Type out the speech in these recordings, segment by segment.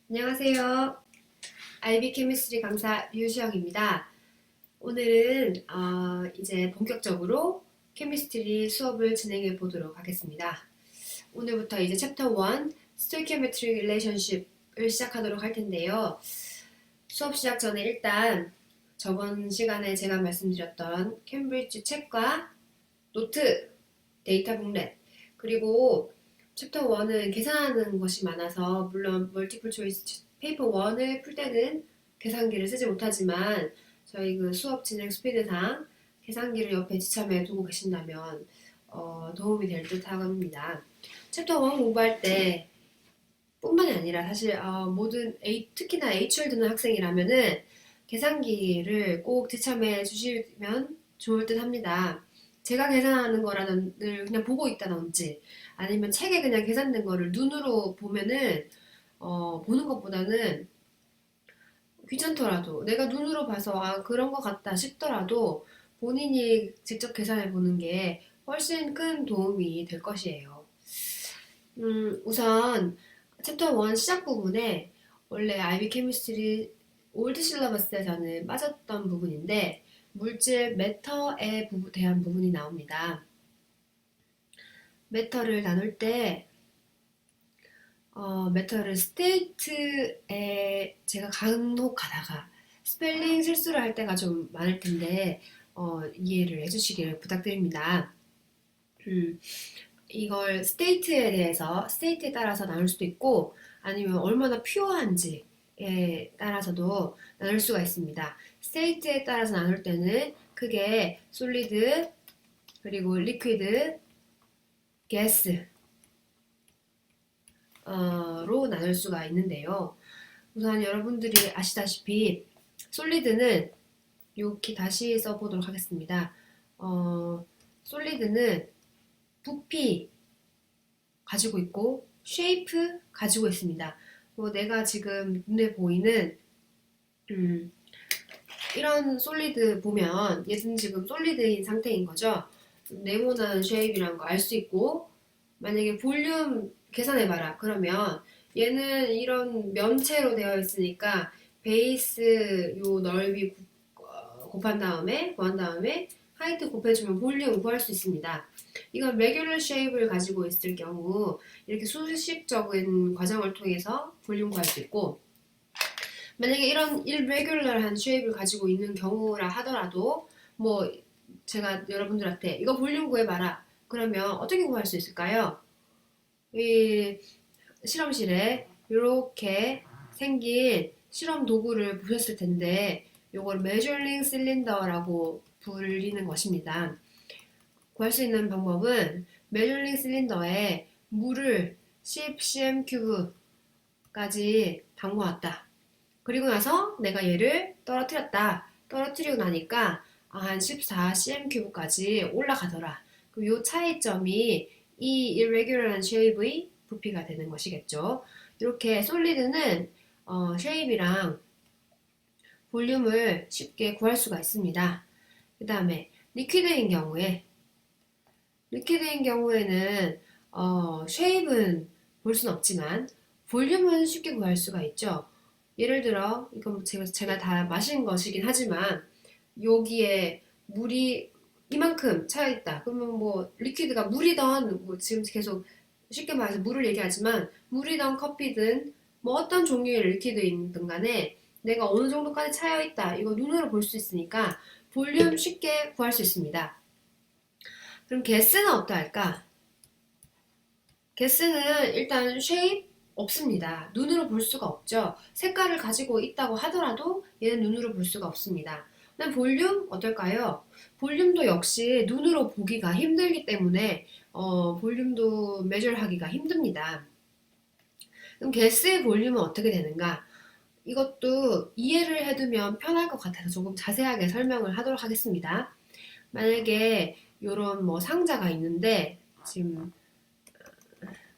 안녕하세요. IB 케미스트리 강사 류시영입니다. 오늘은 이제 본격적으로 케미스트리 수업을 진행해 보도록 하겠습니다. 오늘부터 이제 챕터 1 스토이키오메트릭 릴레이션십을 시작하도록 할 텐데요. 수업 시작 전에 일단 저번 시간에 제가 말씀드렸던 캠브리지 책과 노트, 데이터 북렛, 그리고 챕터 1은 계산하는 것이 많아서 물론 멀티플 초이스 페이퍼 1을 풀 때는 계산기를 쓰지 못하지만 저희 그 수업 진행 스피드상 계산기를 옆에 지참해 두고 계신다면 도움이 될 듯 합니다. 챕터 1 공부할 때 뿐만이 아니라 사실 모든 특히나 H를 듣는 학생이라면은 계산기를 꼭 지참해 주시면 좋을 듯 합니다. 제가 계산하는 거라는 늘 그냥 보고 있다든지 아니면 책에 그냥 계산된 거를 눈으로 보면은 보는 것보다는 귀찮더라도 내가 눈으로 봐서 그런 것 같다 싶더라도 본인이 직접 계산해 보는 게 훨씬 큰 도움이 될 것이에요. 우선 챕터 1 시작 부분에 원래 IB 케미스트리 올드 실러버스에서는 빠졌던 부분인데 물질 매터에 대한 부분이 나옵니다. 매터를 나눌 때 매터를 스테이트에 제가 간혹 가다가 스펠링 실수를 할 때가 좀 많을 텐데 이해를 해주시기를 부탁드립니다. 이걸 스테이트에 따라서 나눌 수도 있고 아니면 얼마나 퓨어한지에 따라서도 나눌 수가 있습니다. 스테이트에 따라서 나눌 때는 크게 솔리드, 그리고 리퀴드, 가스 로 나눌 수가 있는데요. 우선 여러분들이 아시다시피 솔리드는 이렇게 다시 써보도록 하겠습니다. 솔리드는 부피 가지고 있고 쉐이프 가지고 있습니다. 내가 지금 눈에 보이는 이런 솔리드 보면 얘는 지금 솔리드인 상태인 거죠. 네모난 쉐입이라는 거 알 수 있고 만약에 볼륨 계산해봐라 그러면 얘는 이런 면체로 되어 있으니까 베이스 요 넓이 구한 다음에 하이트 곱해주면 볼륨 구할 수 있습니다. 이건 레귤러 쉐입을 가지고 있을 경우 이렇게 수식적인 과정을 통해서 볼륨 구할 수 있고 만약에 이런 irregular한 쉐입을 가지고 있는 경우라 하더라도 제가 여러분들한테 이거 볼륨 구해봐라 그러면 어떻게 구할 수 있을까요? 이 실험실에 이렇게 생긴 실험 도구를 보셨을 텐데 이걸 메저링 실린더라고 불리는 것입니다. 구할 수 있는 방법은 메저링 실린더에 물을 10cm3까지 담궈왔다. 그리고 나서 내가 얘를 떨어뜨렸다. 떨어뜨리고 나니까 한 14cm3까지 올라가더라. 그럼 이 차이점이 이 irregular한 쉐입의 부피가 되는 것이겠죠. 이렇게 솔리드는 쉐입이랑 볼륨을 쉽게 구할 수가 있습니다. 그 다음에 리퀴드인 경우에는 쉐입은 볼 수는 없지만 볼륨은 쉽게 구할 수가 있죠. 예를 들어 이건 제가 다 마신 것이긴 하지만 여기에 물이 이만큼 차여있다. 그러면 리퀴드가 물이든 지금 계속 쉽게 말해서 물을 얘기하지만 물이든 커피든 어떤 종류의 리퀴드이든 간에 내가 어느 정도까지 차여있다. 이거 눈으로 볼 수 있으니까 볼륨 쉽게 구할 수 있습니다. 그럼 가스는 어떠할까? 가스는 일단 쉐입 없습니다. 눈으로 볼 수가 없죠. 색깔을 가지고 있다고 하더라도 얘는 눈으로 볼 수가 없습니다. 그럼 볼륨 어떨까요? 볼륨도 역시 눈으로 보기가 힘들기 때문에 볼륨도 매절하기가 힘듭니다. 그럼 가스의 볼륨은 어떻게 되는가? 이것도 이해를 해두면 편할 것 같아서 조금 자세하게 설명을 하도록 하겠습니다. 만약에 이런 상자가 있는데 지금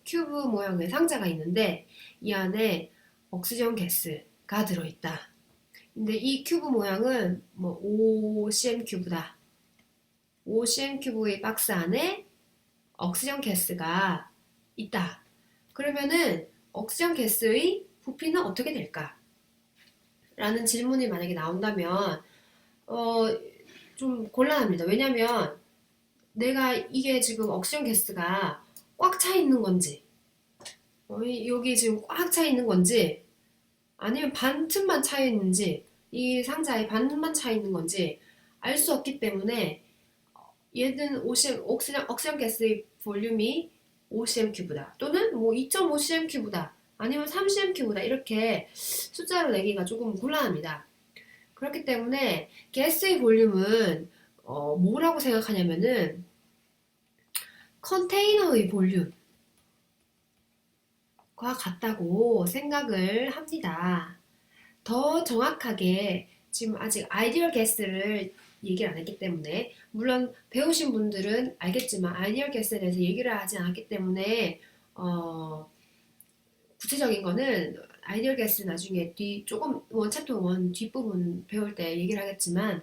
큐브 모양의 상자가 있는데 이 안에 옥시전 가스가 들어있다. 근데 이 큐브 모양은 5cm 큐브다. 5cm 큐브의 박스 안에 옥시전 가스가 있다. 그러면은 옥시전 가스의 부피는 어떻게 될까? 라는 질문이 만약에 나온다면 어, 좀 곤란합니다. 왜냐면 내가 이게 지금 억션 가스가 꽉 차 있는 건지 여기 지금 꽉 차 있는 건지 아니면 반틈만 차 있는지 이 상자에 반틈만 차 있는 건지 알 수 없기 때문에 얘는 옥시전 가스의 볼륨이 5cm 큐브다 또는 뭐 2.5cm 큐브다 아니면 3cm 큐브다 이렇게 숫자로 내기가 조금 곤란합니다. 그렇기 때문에 가스의 볼륨은 뭐라고 생각하냐면은 컨테이너의 볼륨과 같다고 생각을 합니다. 더 정확하게 지금 아직 아이디얼 가스를 얘기를 안 했기 때문에 물론 배우신 분들은 알겠지만 아이디얼 가스에 대해서 얘기를 하지 않았기 때문에 구체적인 거는 아이디얼 가스 나중에 조금 챕터 1 뒷부분 배울 때 얘기를 하겠지만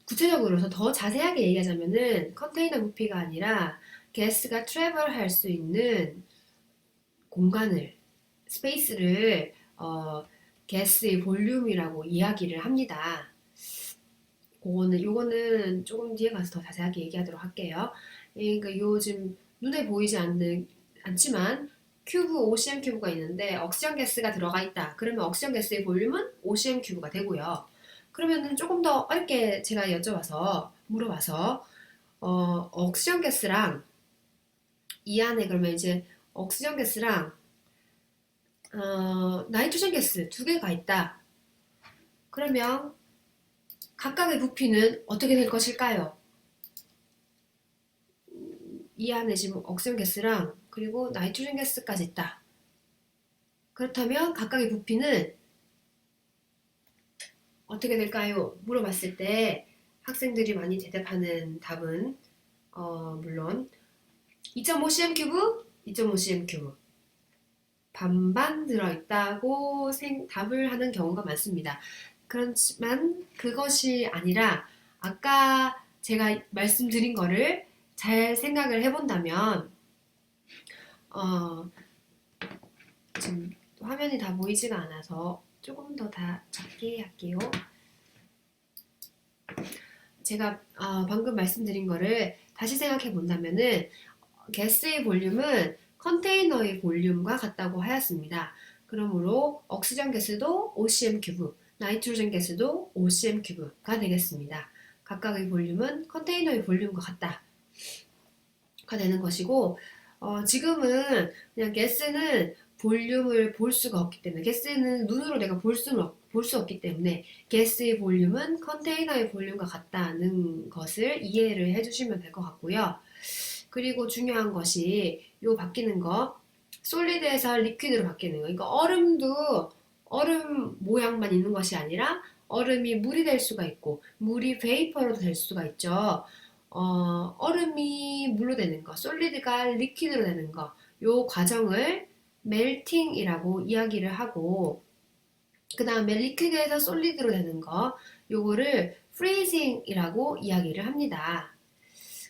구체적으로 더 자세하게 얘기하자면은 컨테이너 부피가 아니라 가스가 트래블 할 수 있는 공간을 스페이스를 가스의 볼륨이라고 이야기를 합니다. 요거는 조금 뒤에 가서 더 자세하게 얘기하도록 할게요. 그러니까 요즘 눈에 보이지 않지만 큐브 5cm 큐브가 있는데 억시전 가스가 들어가 있다. 그러면 억시전 가스의 볼륨은 5cm 큐브가 되고요. 그러면은 조금 더 어렵게 제가 물어봐서 억시전 가스랑 이 안에 그러면 이제 억시전 가스랑 나이트로젠 가스 두 개가 있다. 그러면 각각의 부피는 어떻게 될 것일까요? 이 안에 지금 억시전 가스랑 그리고 나이트로젠 가스까지 있다. 그렇다면 각각의 부피는 어떻게 될까요? 물어봤을 때 학생들이 많이 대답하는 답은 물론 2.5cm 큐브, 2.5cm 큐브 반반 들어있다고 답을 하는 경우가 많습니다. 그렇지만 그것이 아니라 아까 제가 말씀드린 거를 잘 생각을 해본다면 지금 화면이 다 보이지가 않아서 조금 더 작게 할게요. 제가 방금 말씀드린 거를 다시 생각해 본다면은 가스의 볼륨은 컨테이너의 볼륨과 같다고 하였습니다. 그러므로 억시전 가스도 5cm 큐브, 나이트로젠 가스도 5cm 큐브가 되겠습니다. 각각의 볼륨은 컨테이너의 볼륨과 같다가 되는 것이고 지금은 그냥 가스는 볼륨을 볼 수가 없기 때문에 가스는 눈으로 내가 볼 수 없기 때문에 가스의 볼륨은 컨테이너의 볼륨과 같다는 것을 이해를 해주시면 될 것 같고요. 그리고 중요한 것이 요 바뀌는 거 솔리드에서 리퀴드로 바뀌는 거. 그러니까 얼음도 얼음 모양만 있는 것이 아니라 얼음이 물이 될 수가 있고 물이 베이퍼로도 될 수가 있죠. 얼음이 물로 되는 거, 솔리드가 리퀴드로 되는 거, 요 과정을 멜팅이라고 이야기를 하고 그 다음에 리퀴드에서 솔리드로 되는 거 요거를 프리징이라고 이야기를 합니다.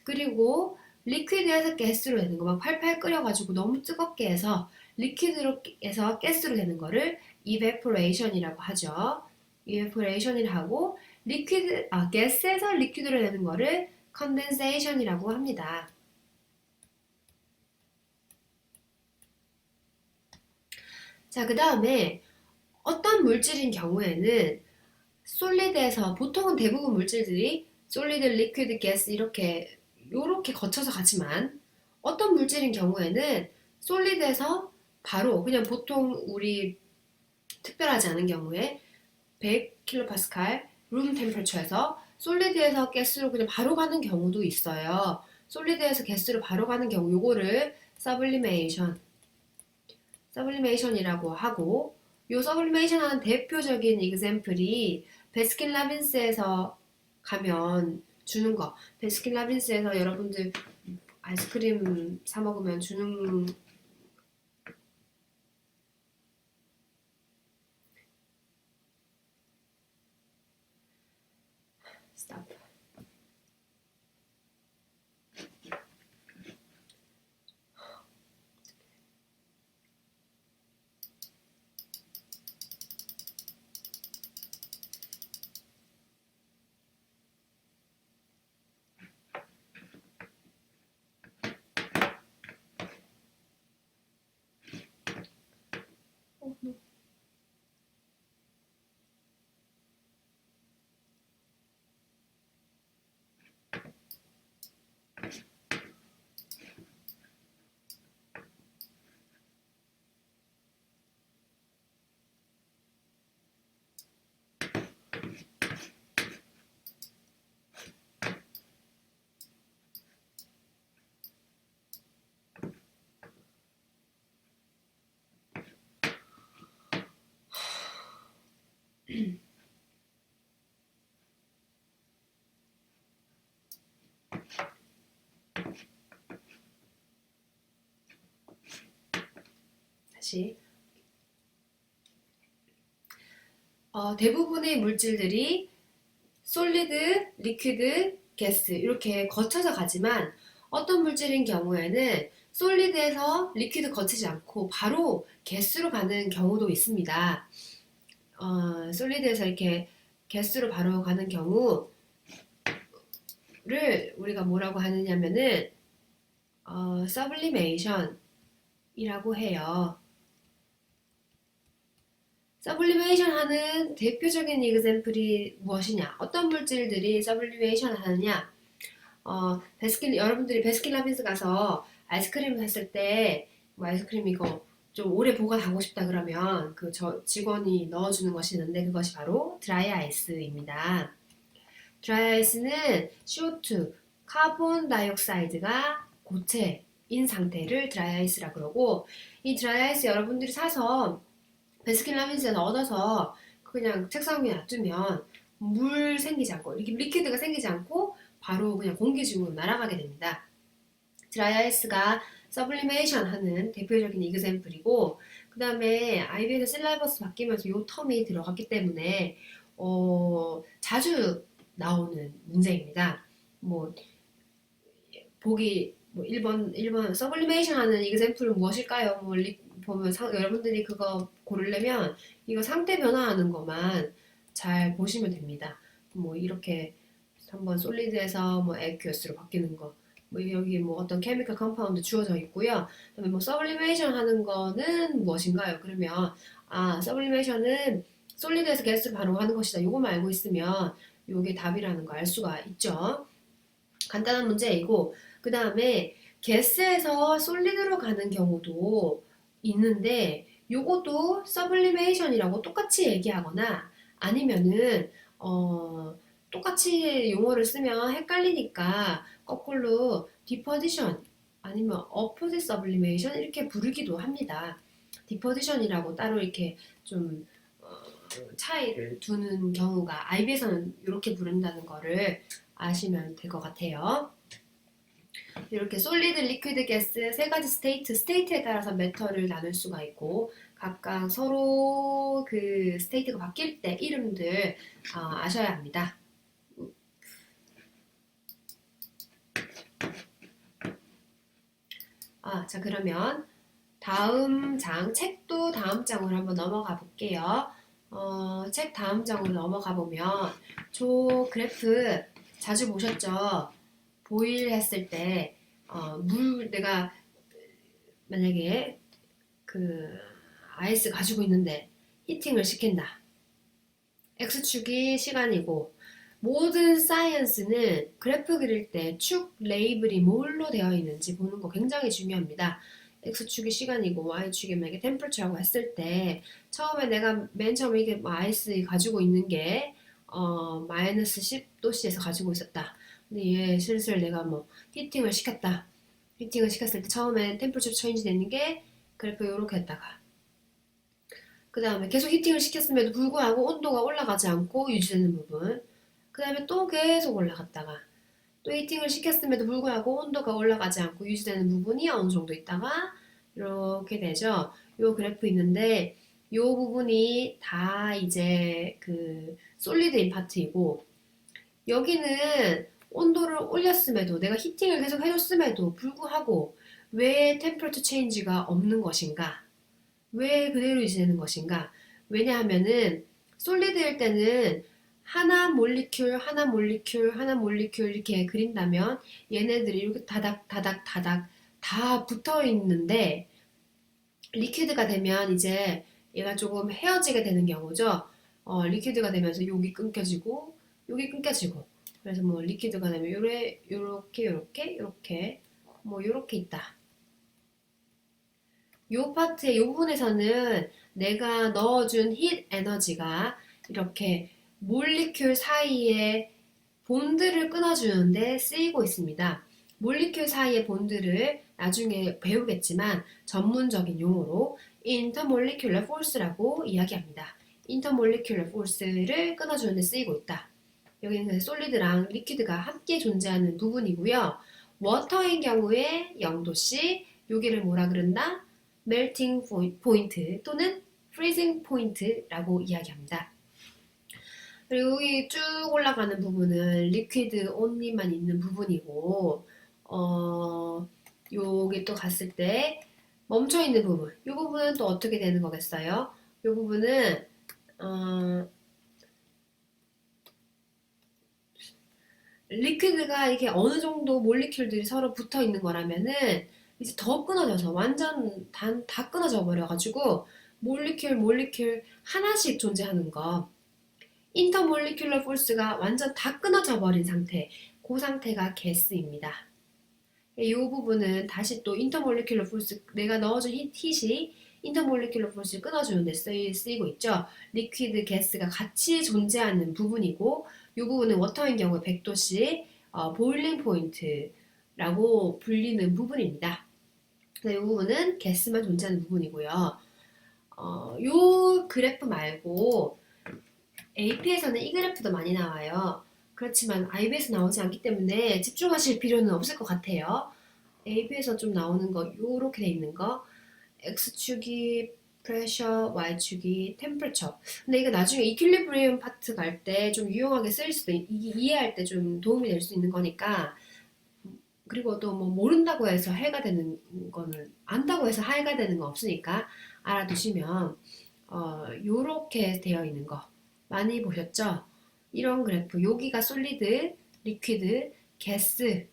그리고 리퀴드에서 가스로 되는 거 막 팔팔 끓여가지고 너무 뜨겁게 해서 리퀴드에서 가스로 되는 거를 evaporation이라고 하죠. evaporation이라 하고 가스에서 리퀴드로 되는 거를 condensation이라고 합니다. 자, 그 다음에 어떤 물질인 경우에는 솔리드에서 보통은 대부분 물질들이 솔리드, 리퀴드, 가스 이렇게 거쳐서 가지만 어떤 물질인 경우에는 솔리드에서 바로 그냥 보통 우리 특별하지 않은 경우에 100kPa 룸 템퍼처에서 솔리드에서 가스로 그냥 바로 가는 경우도 있어요. 솔리드에서 가스로 바로 가는 경우 요거를 서블리메이션이라고 하고 요 서블리메이션 하는 대표적인 example이 베스킨라빈스에서 가면 주는 거. 베스킨라빈스에서 여러분들 아이스크림 사 먹으면 주는 stop. 다시 대부분의 물질들이 솔리드, 리퀴드, 가스 이렇게 거쳐서 가지만 어떤 물질인 경우에는 솔리드에서 리퀴드 거치지 않고 바로 가스로 가는 경우도 있습니다. 솔리드에서 이렇게 가스로 바로 가는 경우를 우리가 뭐라고 하느냐면은 서블리메이션이라고 해요. 서블리메이션 하는 대표적인 이그샘플이 무엇이냐? 어떤 물질들이 서블리메이션 하느냐? 여러분들이 베스킨라빈스 가서 아이스크림 샀을 때, 뭐 아이스크림 이거 좀 오래 보관하고 싶다 그러면 직원이 넣어주는 것이 있는데 그것이 바로 드라이 아이스입니다. 드라이 아이스는 CO2, 카본 다이옥사이드가 고체인 상태를 드라이 아이스라 그러고, 이 드라이 아이스 여러분들이 사서 베스킨라빈스에서 얻어서 그냥 책상 위에 놔두면 물 생기지 않고 리퀴드가 생기지 않고 바로 그냥 공기 중으로 날아가게 됩니다. 드라이 아이스가 서블리메이션 하는 대표적인 이그샘플이고, 그 다음에 IB에서 실라이버스 바뀌면서 이 텀이 들어갔기 때문에 자주 나오는 문제입니다. 뭐 보기 1번 서블리메이션 하는 이그샘플은 무엇일까요? 보면 여러분들이 그거 고르려면 이거 상태 변화하는 것만 잘 보시면 됩니다. 뭐 이렇게 한번 솔리드에서 뭐 액큐어스로 바뀌는 거, 뭐 여기 뭐 어떤 케미컬 컴파운드 주어져 있고요. 그다음에 뭐 서블리메이션 하는 거는 무엇인가요? 그러면 서블리메이션은 솔리드에서 가스로 바로 하는 것이다. 이거만 알고 있으면 이게 답이라는 거 알 수가 있죠. 간단한 문제이고, 그 다음에 가스에서 솔리드로 가는 경우도 있는데 요것도 서블리메이션이라고 똑같이 얘기하거나 아니면은 똑같이 용어를 쓰면 헷갈리니까 거꾸로 디퍼디션 아니면 어포짓 서블리메이션 이렇게 부르기도 합니다. 디퍼디션이라고 따로 이렇게 좀 차이를 두는 경우가 IB에서는 이렇게 부른다는 거를 아시면 될 것 같아요. 이렇게 솔리드, 리퀴드, 가스 세 가지 스테이트에 따라서 메터를 나눌 수가 있고 각각 서로 그 스테이트가 바뀔 때 이름들 아셔야 합니다. 자 그러면 다음 장, 책도 다음 장으로 한번 넘어가 볼게요. 책 다음 장으로 넘어가 보면 저 그래프 자주 보셨죠? 보일 했을 때 내가 만약에 그 아이스 가지고 있는데 히팅을 시킨다. X축이 시간이고 모든 사이언스는 그래프 그릴 때 축 레이블이 뭘로 되어 있는지 보는 거 굉장히 중요합니다. X축이 시간이고 Y축이 만약에 템퍼처라고 했을 때 처음에 내가 맨 처음에 이게 아이스 가지고 있는 게 마이너스 10도씨에서 가지고 있었다. 근데 얘 슬슬 내가 뭐 히팅을 시켰다. 히팅을 시켰을 때 처음에 템퍼처 체인지 되는 게 그래프 요렇게 했다가 그 다음에 계속 히팅을 시켰음에도 불구하고 온도가 올라가지 않고 유지되는 부분 그 다음에 또 계속 올라갔다가 또 히팅을 시켰음에도 불구하고 온도가 올라가지 않고 유지되는 부분이 어느 정도 있다가 이렇게 되죠. 요 그래프 있는데 요 부분이 다 이제 그 솔리드인 파트이고 여기는 온도를 올렸음에도 내가 히팅을 계속 해줬음에도 불구하고 왜 템퍼처 체인지가 없는 것인가? 왜 그대로 유지되는 것인가? 왜냐하면은 솔리드일 때는 하나 몰리큘 하나 몰리큘 하나 몰리큘 이렇게 그린다면 얘네들이 이렇게 다닥 다 붙어 있는데 리퀴드가 되면 이제 얘가 조금 헤어지게 되는 경우죠. 리퀴드가 되면서 여기 끊겨지고 여기 끊겨지고 그래서 뭐 리퀴드가 되면 요렇게 뭐 요렇게 있다. 요 파트의 요 부분에서는 내가 넣어준 힛 에너지가 이렇게 몰리큘 사이에 본드를 끊어주는데 쓰이고 있습니다. 몰리큘 사이의 본드를 나중에 배우겠지만 전문적인 용어로 intermolecular force라고 이야기합니다. intermolecular force를 끊어주는데 쓰이고 있다. 여기는 솔리드랑 리퀴드가 함께 존재하는 부분이고요. 워터인 경우에 0도씨, 여기를 뭐라 그런다? melting point 또는 freezing point라고 이야기합니다. 그리고 여기 쭉 올라가는 부분은 liquid only만 있는 부분이고, 여기 또 갔을 때 멈춰있는 부분, 이 부분은 또 어떻게 되는 거겠어요? 이 부분은 리퀴드가 이게 어느 정도 몰리큘들이 서로 붙어 있는 거라면은 이제 더 끊어져서 완전 다 끊어져 버려가지고 몰리큘 하나씩 존재하는 거, 인터몰리큘러 포스가 완전 다 끊어져 버린 상태, 그 상태가 가스입니다. 이 부분은 다시 또 인터몰리큘러 포스, 내가 넣어준 힛이 인터몰리큘러 포스를 끊어주는 데 쓰이고 있죠. 리퀴드, 가스가 같이 존재하는 부분이고, 이 부분은 워터인 경우에 100도씨 보일링 포인트라고 불리는 부분입니다. 이 부분은 가스만 존재하는 부분이고요. 이 그래프 말고 AP에서는 이 그래프도 많이 나와요. 그렇지만 IB에서 나오지 않기 때문에 집중하실 필요는 없을 것 같아요. AB에서 좀 나오는 거, 요렇게 돼 있는 거, X축이 프레셔, Y축이 템퍼처. 근데 이거 나중에 이퀄리브리움 파트 갈 때 좀 유용하게 쓸 수도, 이해할 때 좀 도움이 될 수 있는 거니까. 그리고 또 뭐 모른다고 해서 해가 되는 거는, 안다고 해서 하해가 되는 거 없으니까 알아두시면, 요렇게 되어 있는 거 많이 보셨죠? 이런 그래프, 여기가 솔리드, 리퀴드, 가스,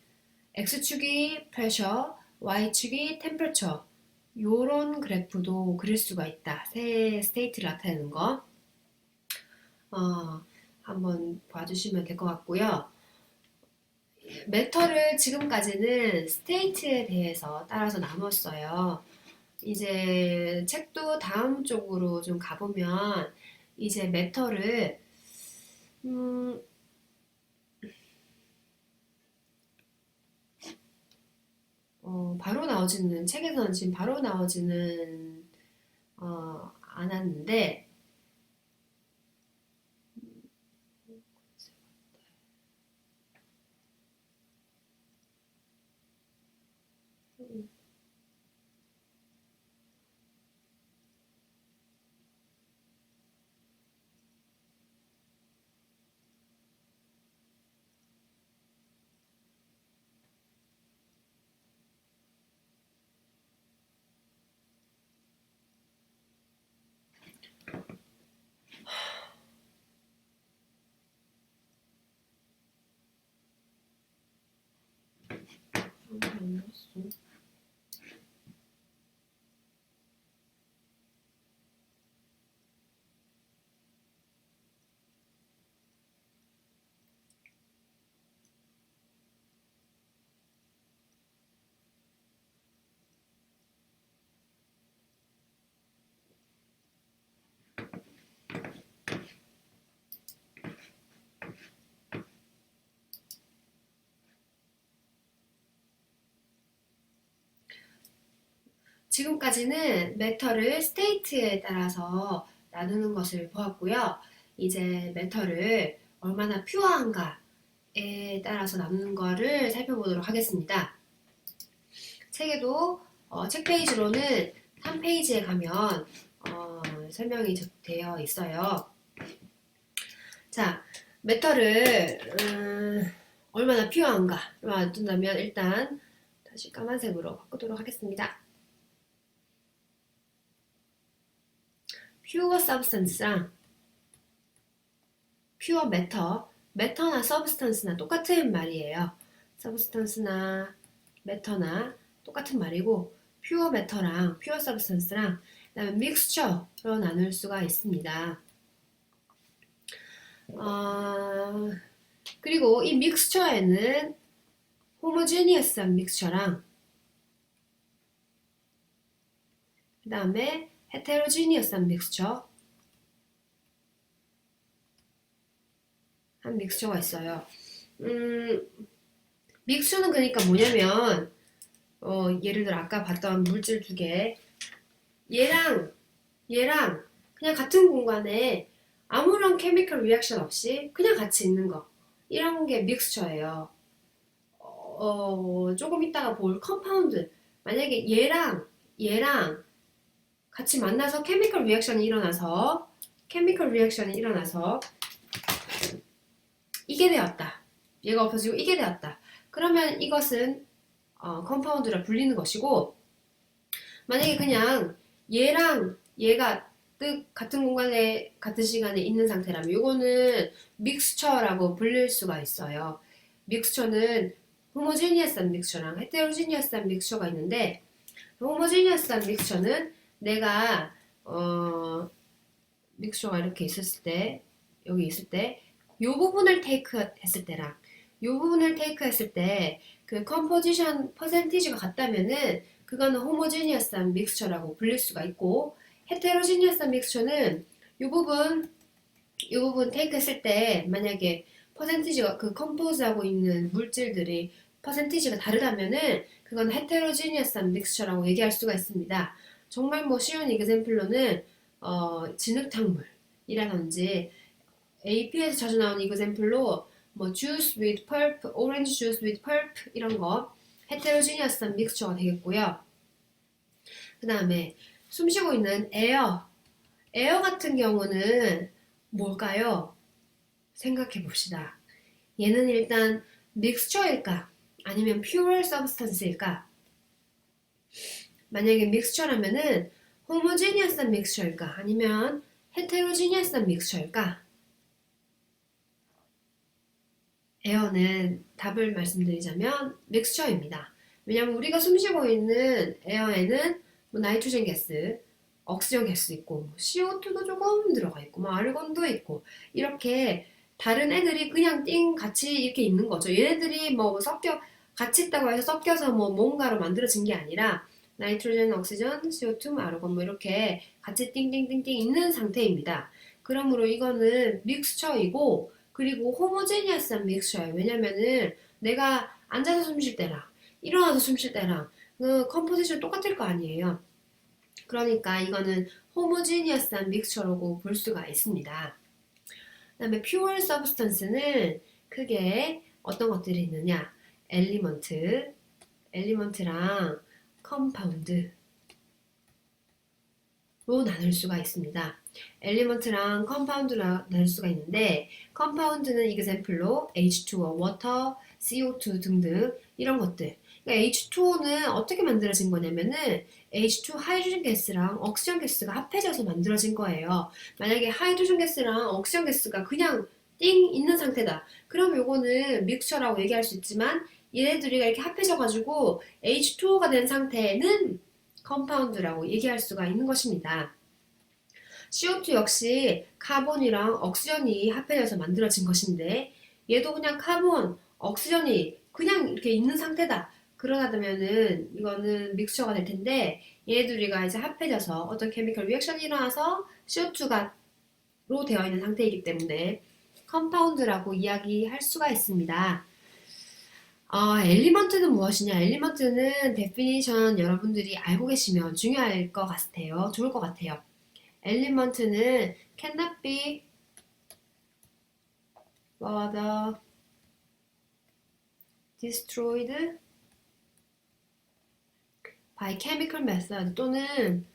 X축이 프레셔, Y축이 템퍼처, 요런 그래프도 그릴 수가 있다. 새 스테이트를 나타내는 거 한번 봐주시면 될 것 같고요. 매터를 지금까지는 스테이트에 대해서 따라서 나눴어요. 이제 책도 다음 쪽으로 좀 가보면 이제 매터를 바로 나오지는, 책에서는 지금 바로 나오지는 않았는데, 지금까지는 매터를 스테이트에 따라서 나누는 것을 보았고요. 이제 매터를 얼마나 퓨어한가에 따라서 나누는 것을 살펴보도록 하겠습니다. 책에도 책 페이지로는 3페이지에 가면 설명이 되어 있어요. 자, 매터를 얼마나 퓨어한가를 놔둔다면 일단 다시 까만색으로 바꾸도록 하겠습니다. 퓨어 서브스턴스랑 퓨어 매터, 매터나 서브스턴스나 똑같은 말이에요. 서브스턴스나 매터나 똑같은 말이고, 퓨어 매터랑 퓨어 서브스턴스랑 그다음에 믹스처로 나눌 수가 있습니다. 그리고 이 믹스처에는 호모지니어스한 믹스처랑 그 다음에 헤테로지니어스한 믹스처 한 믹스처가 있어요. 믹스처는 그러니까 뭐냐면 예를 들어 아까 봤던 물질 두 개, 얘랑 그냥 같은 공간에 아무런 케미컬 리액션 없이 그냥 같이 있는 거, 이런 게 믹스처예요. 조금 이따가 볼 컴파운드, 만약에 얘랑 같이 만나서 케미컬 리액션이 일어나서 이게 되었다. 얘가 없어지고 이게 되었다. 그러면 이것은 컴파운드라 불리는 것이고, 만약에 그냥 얘랑 얘가 같은 공간에 같은 시간에 있는 상태라면 이거는 믹스처라고 불릴 수가 있어요. 믹스처는 호모지니어스한 믹스처랑 헤테로지니어스한 믹스처가 있는데, 호모지니어스한 믹스처는 내가 믹스처가 이렇게 있었을 때, 여기 있을 때, 요 부분을 테이크 했을 때랑 요 부분을 테이크 했을 때 그 컴포지션 퍼센티지가 같다면은 그거는 호모지니어스한 믹스처라고 불릴 수가 있고, 헤테로지니어스한 믹스처는 요 부분 테이크 했을 때 만약에 퍼센티지가 그 컴포즈하고 있는 물질들이 퍼센티지가 다르다면은 그건 헤테로지니어스한 믹스처라고 얘기할 수가 있습니다. 정말 뭐 쉬운 이그샘플로는 진흙탕물이라든지 AP에서 자주 나오는 이그샘플로 뭐 juice with pulp, orange juice with pulp 이런 거 헤테로지니어스한 믹스처가 되겠고요. 그 다음에 숨쉬고 있는 에어 같은 경우는 뭘까요? 생각해 봅시다. 얘는 일단 믹스처일까? 아니면 pure substance일까? 만약에 믹스처라면은 호모지니어스한 믹스처일까? 아니면 헤테로지니어스한 믹스처일까? 에어는 답을 말씀드리자면 믹스처입니다. 왜냐하면 우리가 숨쉬고 있는 에어에는 뭐 나이트로젠 가스, 옥시전 가스 있고 뭐 CO2도 조금 들어가 있고 뭐 아르곤도 있고 이렇게 다른 애들이 그냥 띵 같이 이렇게 있는 거죠. 얘네들이 뭐 같이 있다고 해서 섞여서 뭐 뭔가로 만들어진 게 아니라 나이트로젠, 옥시전, CO2, 뭐 아르곤 뭐 이렇게 같이 띵띵띵띵 있는 상태입니다. 그러므로 이거는 믹스처이고, 그리고 호모제니어스한 믹스처예요. 왜냐면은 내가 앉아서 숨 쉴 때랑 일어나서 숨 쉴 때랑 그 컴포지션 똑같을 거 아니에요. 그러니까 이거는 호모지니어스한 믹스처라고 볼 수가 있습니다. 그 다음에 pure substance는 크게 어떤 것들이 있느냐, 엘리먼트랑 컴파운드로 나눌 수가 있습니다. 엘리먼트랑 컴파운드로 나눌 수가 있는데, 컴파운드는 이그샘플로 H2O, water, CO2 등등 이런 것들. 그러니까 H2O는 어떻게 만들어진 거냐면은 H2 하이드로젠 가스랑 옥시전 가스가 합해져서 만들어진 거예요. 만약에 하이드로젠 가스랑 옥시전 가스가 그냥 띵 있는 상태다. 그럼 요거는 믹스처라고 얘기할 수 있지만, 얘네들이 이렇게 합해져가지고 H2O가 된 상태는 컴파운드라고 얘기할 수가 있는 것입니다. CO2 역시 카본이랑 옥시전이 합해져서 만들어진 것인데, 얘도 그냥 카본, 옥시전이 그냥 이렇게 있는 상태다. 그러다면은 이거는 믹스처가 될 텐데, 얘네들이가 이제 합해져서 어떤 케미컬 리액션이 일어나서 CO2가로 되어 있는 상태이기 때문에 컴파운드라고 이야기할 수가 있습니다. 엘리먼트는 무엇이냐? 엘리먼트는 데피니션 여러분들이 알고 계시면 중요할 것 같아요. 좋을 것 같아요. 엘리먼트는 cannot be further destroyed by chemical method 또는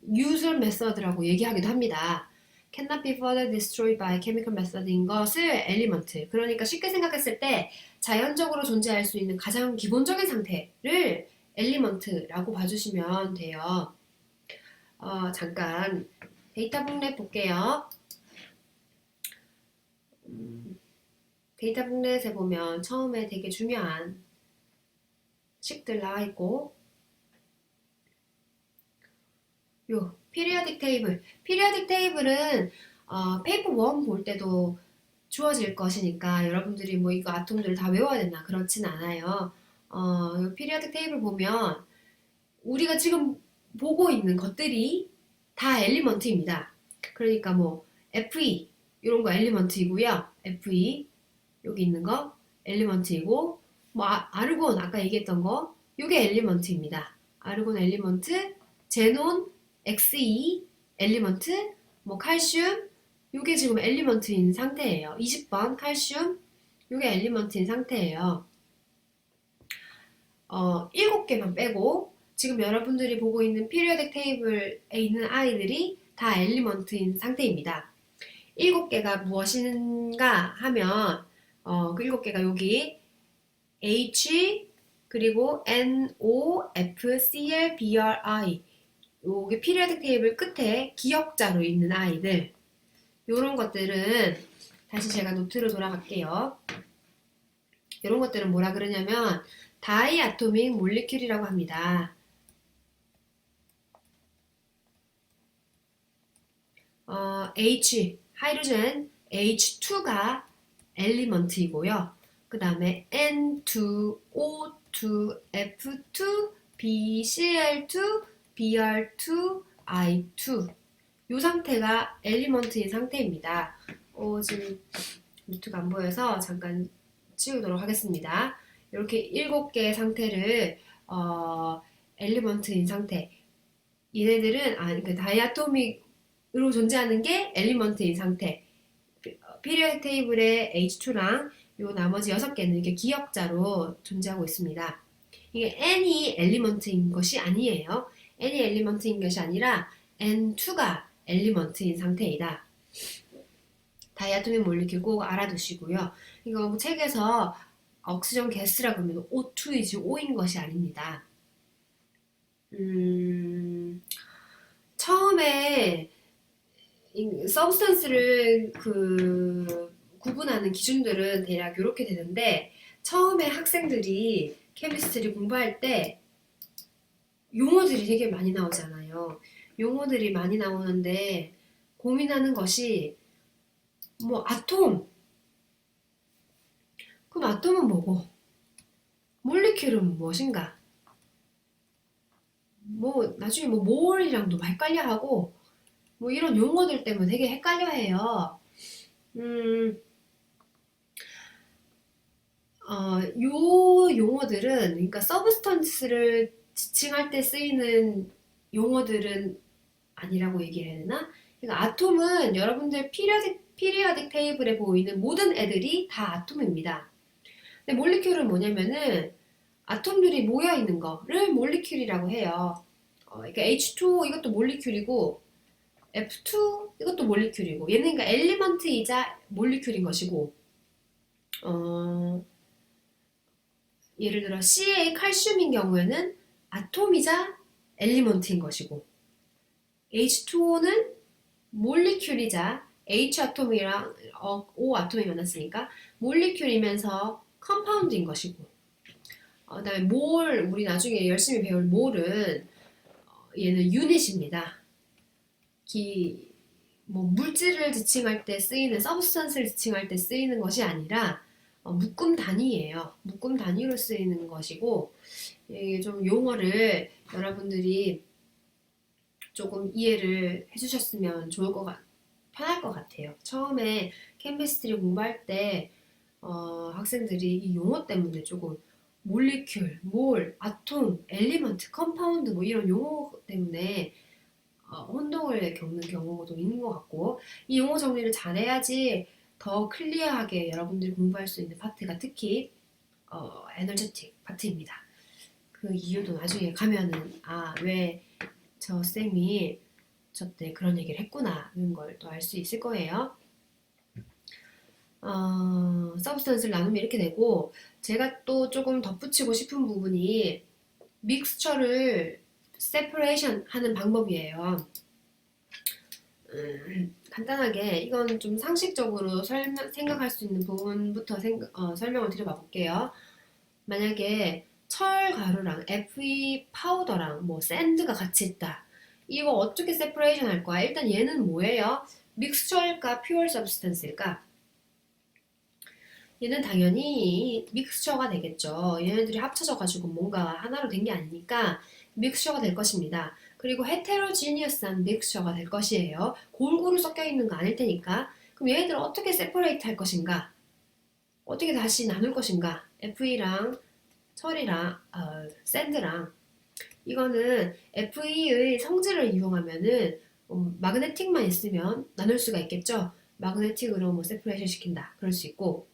usual method라고 얘기하기도 합니다. cannot be further destroyed by chemical method인 것을 엘리먼트, 그러니까 쉽게 생각했을 때 자연적으로 존재할 수 있는 가장 기본적인 상태를 엘리먼트라고 봐주시면 돼요. 잠깐 데이터 북렛 볼게요. 데이터 북렛에 보면 처음에 되게 중요한 식들 나와 있고, 요 피리어딕 테이블. 피리어딕 테이블은 페이퍼 1 볼 때도 주어질 것이니까 여러분들이 뭐 이거 아톰들을 다 외워야 되나 그렇진 않아요. 요 피리어딕 테이블 보면 우리가 지금 보고 있는 것들이 다 엘리먼트입니다. 그러니까 뭐 Fe 이런 거 엘리먼트이고요. Fe 여기 있는 거 엘리먼트이고, 뭐 아르곤 아까 얘기했던 거 요게 엘리먼트입니다. 아르곤 엘리먼트, 제논, Xe 엘리먼트, 뭐 칼슘 요게 지금 엘리먼트인 상태예요. 20번 칼슘 요게 엘리먼트인 상태예요. 7개만 빼고 지금 여러분들이 보고 있는 피리어딕 테이블에 있는 아이들이 다 엘리먼트인 상태입니다. 7개가 무엇인가 하면 그 7개가 여기 H 그리고 N, O, F, C, L, B, R, I 요게 피리어딕 테이블 끝에 기역자로 있는 아이들 요런 것들은 다시 제가 노트로 돌아갈게요. 이런 것들은 뭐라 그러냐면 다이아토믹 몰리큘이라고 합니다. H, 하이드로젠 H2가 엘리먼트이고요. 그 다음에 N2, O2, F2, BCl2, Br2, I2 이 상태가 엘리먼트인 상태입니다. 지금 노트가 안 보여서 잠깐 치우도록 하겠습니다. 이렇게 7개의 상태를 엘리먼트인 상태 얘네들은 그 다이아토믹으로 존재하는 게 엘리먼트인 상태 피리어딕 테이블의 H2랑 요 나머지 6개는 이게 기역자로 존재하고 있습니다. 이게 N이 엘리먼트인 것이 아니에요. N이 엘리먼트인 것이 아니라 N2가 엘리먼트인 상태이다. 다이아토믹 몰리큘 꼭 알아두시고요. 이거 책에서 옥시전 가스라고 하면 O2이지 O인 것이 아닙니다. 처음에 서브스턴스를 구분하는 기준들은 대략 이렇게 되는데 처음에 학생들이 케미스트리 공부할 때 용어들이 되게 많이 나오잖아요. 용어들이 많이 나오는데 고민하는 것이 뭐 아톰 그럼 아톰은 뭐고 몰리큘은 무엇인가 뭐 나중에 뭐 몰이랑도 헷갈려하고 뭐 이런 용어들 때문에 되게 헷갈려해요. 요 용어들은 그러니까 서브스턴스를 지칭할 때 쓰이는 용어들은 아니라고 얘기를 해야 되나? 그러니까 아톰은 여러분들 피리어딕 테이블에 보이는 모든 애들이 다 아톰입니다. 근데 몰리큘은 뭐냐면은 아톰들이 모여 있는 거를 몰리큘이라고 해요. 그러니까 H2O 이것도 몰리큘이고 F2 이것도 몰리큘이고 얘는 그러니까 엘리먼트이자 몰리큘인 것이고 예를 들어 CA 칼슘인 경우에는 아톰이자 엘리먼트인 것이고 H2O는 몰리큘이자 H 아톰이랑 O 아톰이 만났으니까 몰리큘이면서 컴파운드인 것이고 그 다음에 몰 우리 나중에 열심히 배울 몰은 얘는 유닛입니다. 뭐 물질을 지칭할 때 쓰이는 서브스턴스를 지칭할 때 쓰이는 것이 아니라 묶음 단위예요. 묶음 단위로 쓰이는 것이고 이게 좀 용어를 여러분들이 조금 이해를 해주셨으면 편할 것 같아요. 처음에 케미스트리 공부할 때 학생들이 이 용어 때문에 조금 몰리큘, 몰, 아톰, 엘리먼트, 컴파운드 뭐 이런 용어 때문에 혼동을 겪는 경우도 있는 것 같고 이 용어 정리를 잘해야지 더 클리어하게 여러분들이 공부할 수 있는 파트가 특히 에너제틱 파트입니다. 그 이유도 나중에 가면은 왜 저 쌤이 저 때 그런 얘기를 했구나 이런 걸 또 알 수 있을 거예요. 서브스턴스를 나누면 이렇게 되고 제가 또 조금 덧붙이고 싶은 부분이 믹스처를 세퍼레이션 하는 방법이에요. 간단하게 이건 좀 상식적으로 생각할 수 있는 부분부터 설명을 드려봐 볼게요. 만약에 철 가루랑 FE 파우더랑 뭐 샌드가 같이 있다. 이거 어떻게 세퍼레이션 할 거야? 일단 얘는 뭐예요? 믹스처일까 퓨어 서브스턴스일까? 얘는 당연히 믹스처가 되겠죠. 얘네들이 합쳐져가지고 뭔가 하나로 된 게 아니니까 믹스처가 될 것입니다. 그리고 헤테로지니어스한 믹스처가 될 것이에요. 골고루 섞여 있는 거 아닐 테니까. 그럼 얘네들을 어떻게 세퍼레이트 할 것인가? 어떻게 다시 나눌 것인가? FE랑 철이랑 샌드랑 이거는 FE의 성질을 이용하면은 마그네틱만 있으면 나눌 수가 있겠죠. 마그네틱으로 뭐 세퍼레이션 시킨다. 그럴 수 있고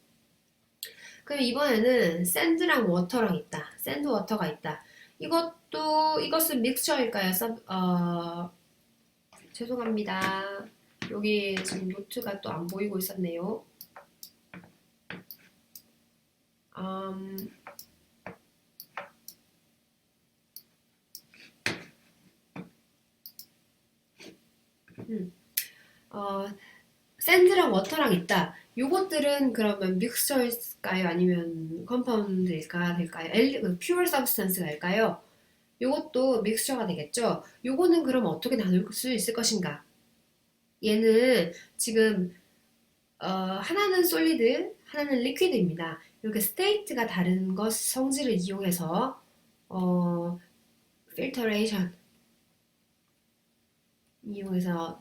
그럼 이번에는 샌드랑 워터랑 있다. 샌드 워터가 있다. 이것은 믹스처일까요? 죄송합니다. 여기 지금 노트가 또 안 보이고 있었네요. 음, 샌드랑 워터랑 있다. 요것들은 그러면 믹스처일까요? 아니면 컴파운드일까 될까요? 퓨어 서브스턴스가 될까요? 요것도 믹스처가 되겠죠? 요거는 그럼 어떻게 나눌 수 있을 것인가? 얘는 지금 하나는 솔리드, 하나는 리퀴드입니다. 이렇게 스테이트가 다른 것 성질을 이용해서 어, 필터레이션 이용해서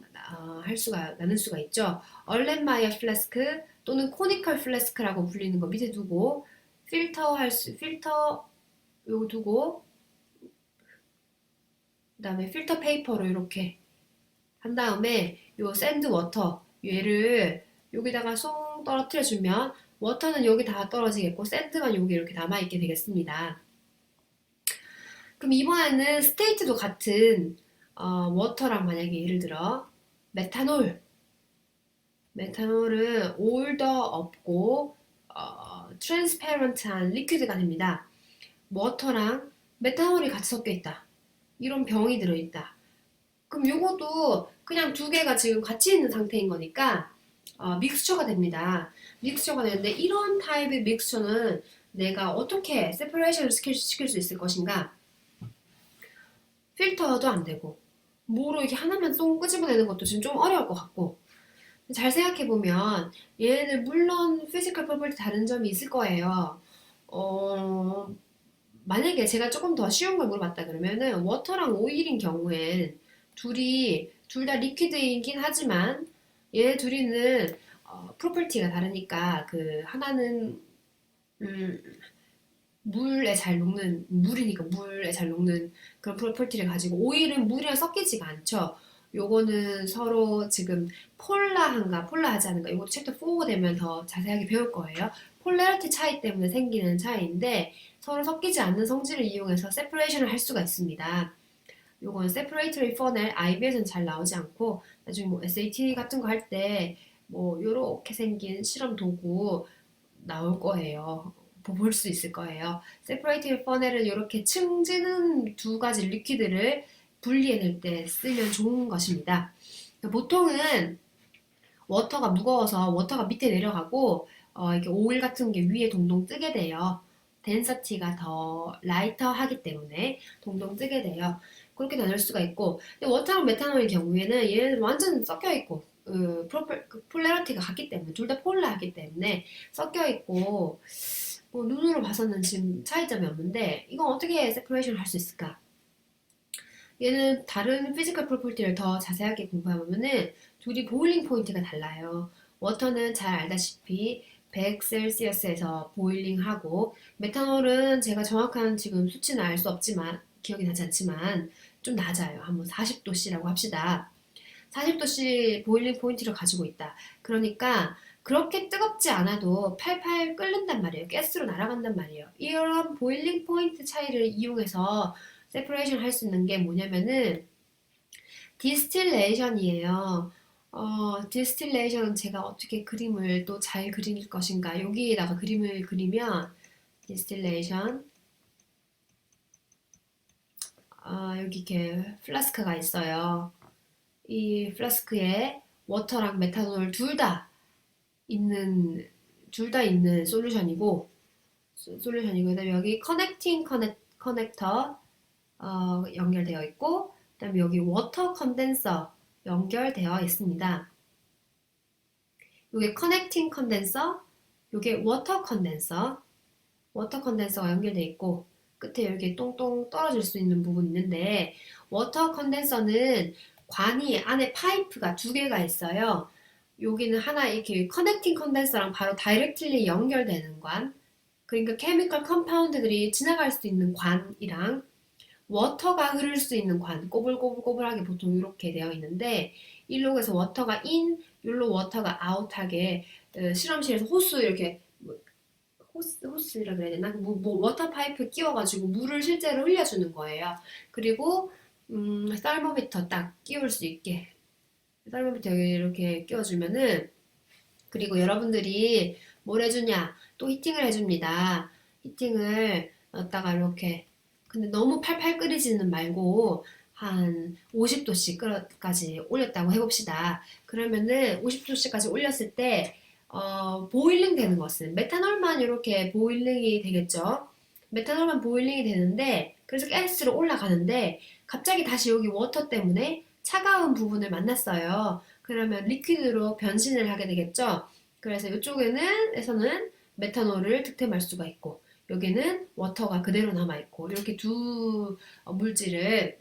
나눌 수가 있죠. 얼렌마이어 플래스크 또는 코니컬 플래스크라고 불리는 거 밑에 두고 필터 요거 두고 그다음에 필터 페이퍼로 이렇게 한 다음에 요 샌드 워터 얘를 여기다가 송 떨어뜨려 주면 워터는 여기 다 떨어지겠고 샌드만 여기 이렇게 남아 있게 되겠습니다. 그럼 이번에는 스테이트도 같은 워터랑 만약에 예를 들어 메탄올은 올더 없고 트랜스페런트한 리퀴드가 됩니다. 워터랑 메탄올이 같이 섞여 있다. 이런 병이 들어있다. 그럼 요것도 그냥 두 개가 지금 같이 있는 상태인 거니까 믹스처가 됩니다. 믹스처가 되는데 이런 타입의 믹스처는 내가 어떻게 세퍼레이션을 시킬 수 있을 것인가? 필터도 안 되고 뭐로 이렇게 하나만 쏙 끄집어내는 것도 지금 좀 어려울 것 같고 잘 생각해보면 얘네들 물론 피지컬 프로퍼티 다른 점이 있을 거예요. 만약에 제가 조금 더 쉬운 걸 물어봤다 그러면은 워터랑 오일인 경우엔 둘 다 리퀴드이긴 하지만 얘 둘이는 프로퍼티가 다르니까 그 하나는 음, 물에 잘 녹는 그런 프로퍼티를 가지고 오일은 물이랑 섞이지가 않죠. 요거는 서로 지금 폴라하지 않은가 요것도 챕터 4 되면 더 자세하게 배울 거예요. 폴라리티 차이 때문에 생기는 차이인데 서로 섞이지 않는 성질을 이용해서 세퍼레이션을 할 수가 있습니다. 요건 separatory funnel IB에서는 잘 나오지 않고 나중에 뭐 SAT 같은 거 할 때 뭐 요렇게 생긴 실험 도구 나올 거예요. 볼 수 있을 거예요. separatory funnel은 이렇게 층지는 두 가지 리퀴드를 분리해낼 때 쓰면 좋은 것입니다. 보통은 워터가 무거워서 워터가 밑에 내려가고 이렇게 오일 같은 게 위에 동동 뜨게 돼요. 덴서티가 더 라이터하기 때문에 동동 뜨게 돼요. 그렇게 나눌 수가 있고 워터랑 메탄올의 경우에는 얘는 완전 섞여 있고 폴라리티가 같기 때문에 둘 다 폴라하기 때문에 섞여 있고 눈으로 봐서는 지금 차이점이 없는데 이건 어떻게 세퍼레이션을 할 수 있을까? 얘는 다른 피지컬 프로퍼티를 더 자세하게 공부하면은 둘이 보일링 포인트가 달라요. 워터는 잘 알다시피 100셀시어스에서 보일링하고 메탄올은 제가 정확한 지금 수치는 알 수 없지만 기억이 나지 않지만 좀 낮아요. 한번 40도씨라고 합시다. 40도씨 보일링 포인트를 가지고 있다. 그러니까 그렇게 뜨겁지 않아도 팔팔 끓는단 말이에요. 가스로 날아간단 말이에요. 이런 보일링 포인트 차이를 이용해서 세퍼레이션 할 수 있는 게 뭐냐면은 디스틸레이션이에요. 디스틸레이션은 제가 어떻게 그림을 또 잘 그릴 것인가 여기에다가 그림을 그리면 디스틸레이션 여기 이렇게 플라스크가 있어요. 이 플라스크에 워터랑 메탄올 둘 다 있는 솔루션이고 그다음에 여기 커넥터 연결되어 있고 그다음에 여기 워터 컨덴서 연결되어 있습니다. 이게 커넥팅 컨덴서, 이게 워터 컨덴서가 연결되어 있고 끝에 여기 똥똥 떨어질 수 있는 부분이 있는데 워터 컨덴서는 관이 안에 파이프가 두 개가 있어요. 여기는 하나 이렇게 커넥팅 컨덴서랑 바로 다이렉트리 연결되는 관 그러니까 케미컬 컴파운드들이 지나갈 수 있는 관이랑 워터가 흐를 수 있는 관 꼬불꼬불꼬불하게 보통 이렇게 되어 있는데 일록에서 워터가 인, 일로 워터가 아웃하게 실험실에서 호수 이렇게 호스라 그래야 되나? 워터 파이프 끼워가지고 물을 실제로 흘려주는 거예요. 그리고 서모미터 딱 끼울 수 있게 서모미터 이렇게 끼워주면은, 그리고 여러분들이 뭘 해주냐? 또 히팅을 해줍니다. 히팅을 넣다가 이렇게, 근데 너무 팔팔 끓이지는 말고 한 50도씨까지 올렸다고 해봅시다. 그러면은 50도씨까지 올렸을 때 보일링 되는 것은 메탄올만 이렇게 보일링이 되겠죠. 메탄올만 보일링이 되는데, 그래서 가스로 올라가는데 갑자기 다시 여기 워터 때문에 차가운 부분을 만났어요. 그러면 리퀴드로 변신을 하게 되겠죠. 그래서 이쪽에서는 메탄올을 득템할 수가 있고, 여기는 워터가 그대로 남아있고, 이렇게 두 물질을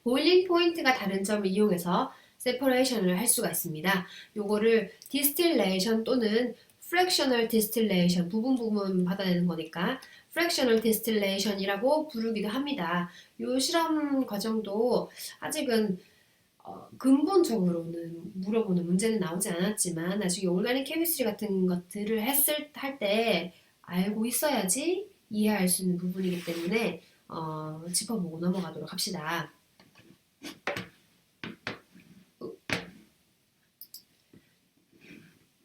보일링 포인트가 다른 점을 이용해서 세퍼레이션을 할 수가 있습니다. 요거를 디스틸레이션 또는 프랙셔널 디스틸레이션, 부분 받아내는 거니까 프랙셔널 디스틸레이션이라고 부르기도 합니다. 요 실험 과정도 아직은 근본적으로는 물어보는 문제는 나오지 않았지만, 나중에 올가닉 케미스트리 같은 것들을 할 때 알고 있어야지 이해할 수 있는 부분이기 때문에 짚어보고 넘어가도록 합시다.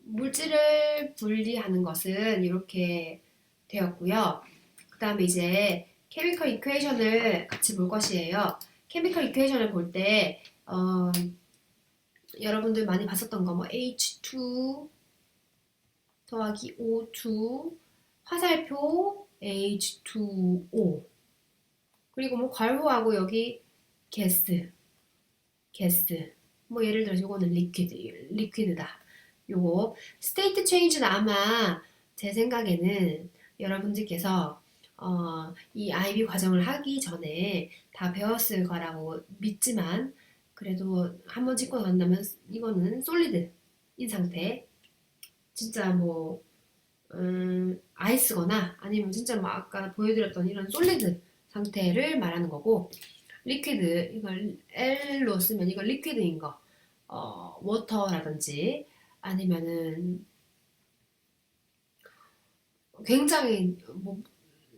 물질을 분리하는 것은 이렇게 되었고요. 그 다음에 이제 케미컬 이퀘이션을 같이 볼 것이에요. 케미컬 이퀘이션을 볼 때 여러분들 많이 봤었던 거, 뭐 H2 더하기 O2, 화살표 H2O, 그리고 뭐 괄호하고 여기 게스, 뭐 예를 들어서 이거는 리퀴드다. 요거 스테이트 체인지는 아마 제 생각에는 여러분들께서 이 IB 과정을 하기 전에 다 배웠을 거라고 믿지만, 그래도 한번 짚고 난다면 이거는 솔리드인 상태, 진짜 뭐 아이스거나 아니면 진짜 뭐 아까 보여드렸던 이런 솔리드 상태를 말하는 거고, 리퀴드, 이걸 L로 쓰면 이건 리퀴드인 거, 워터라든지 아니면은 굉장히 뭐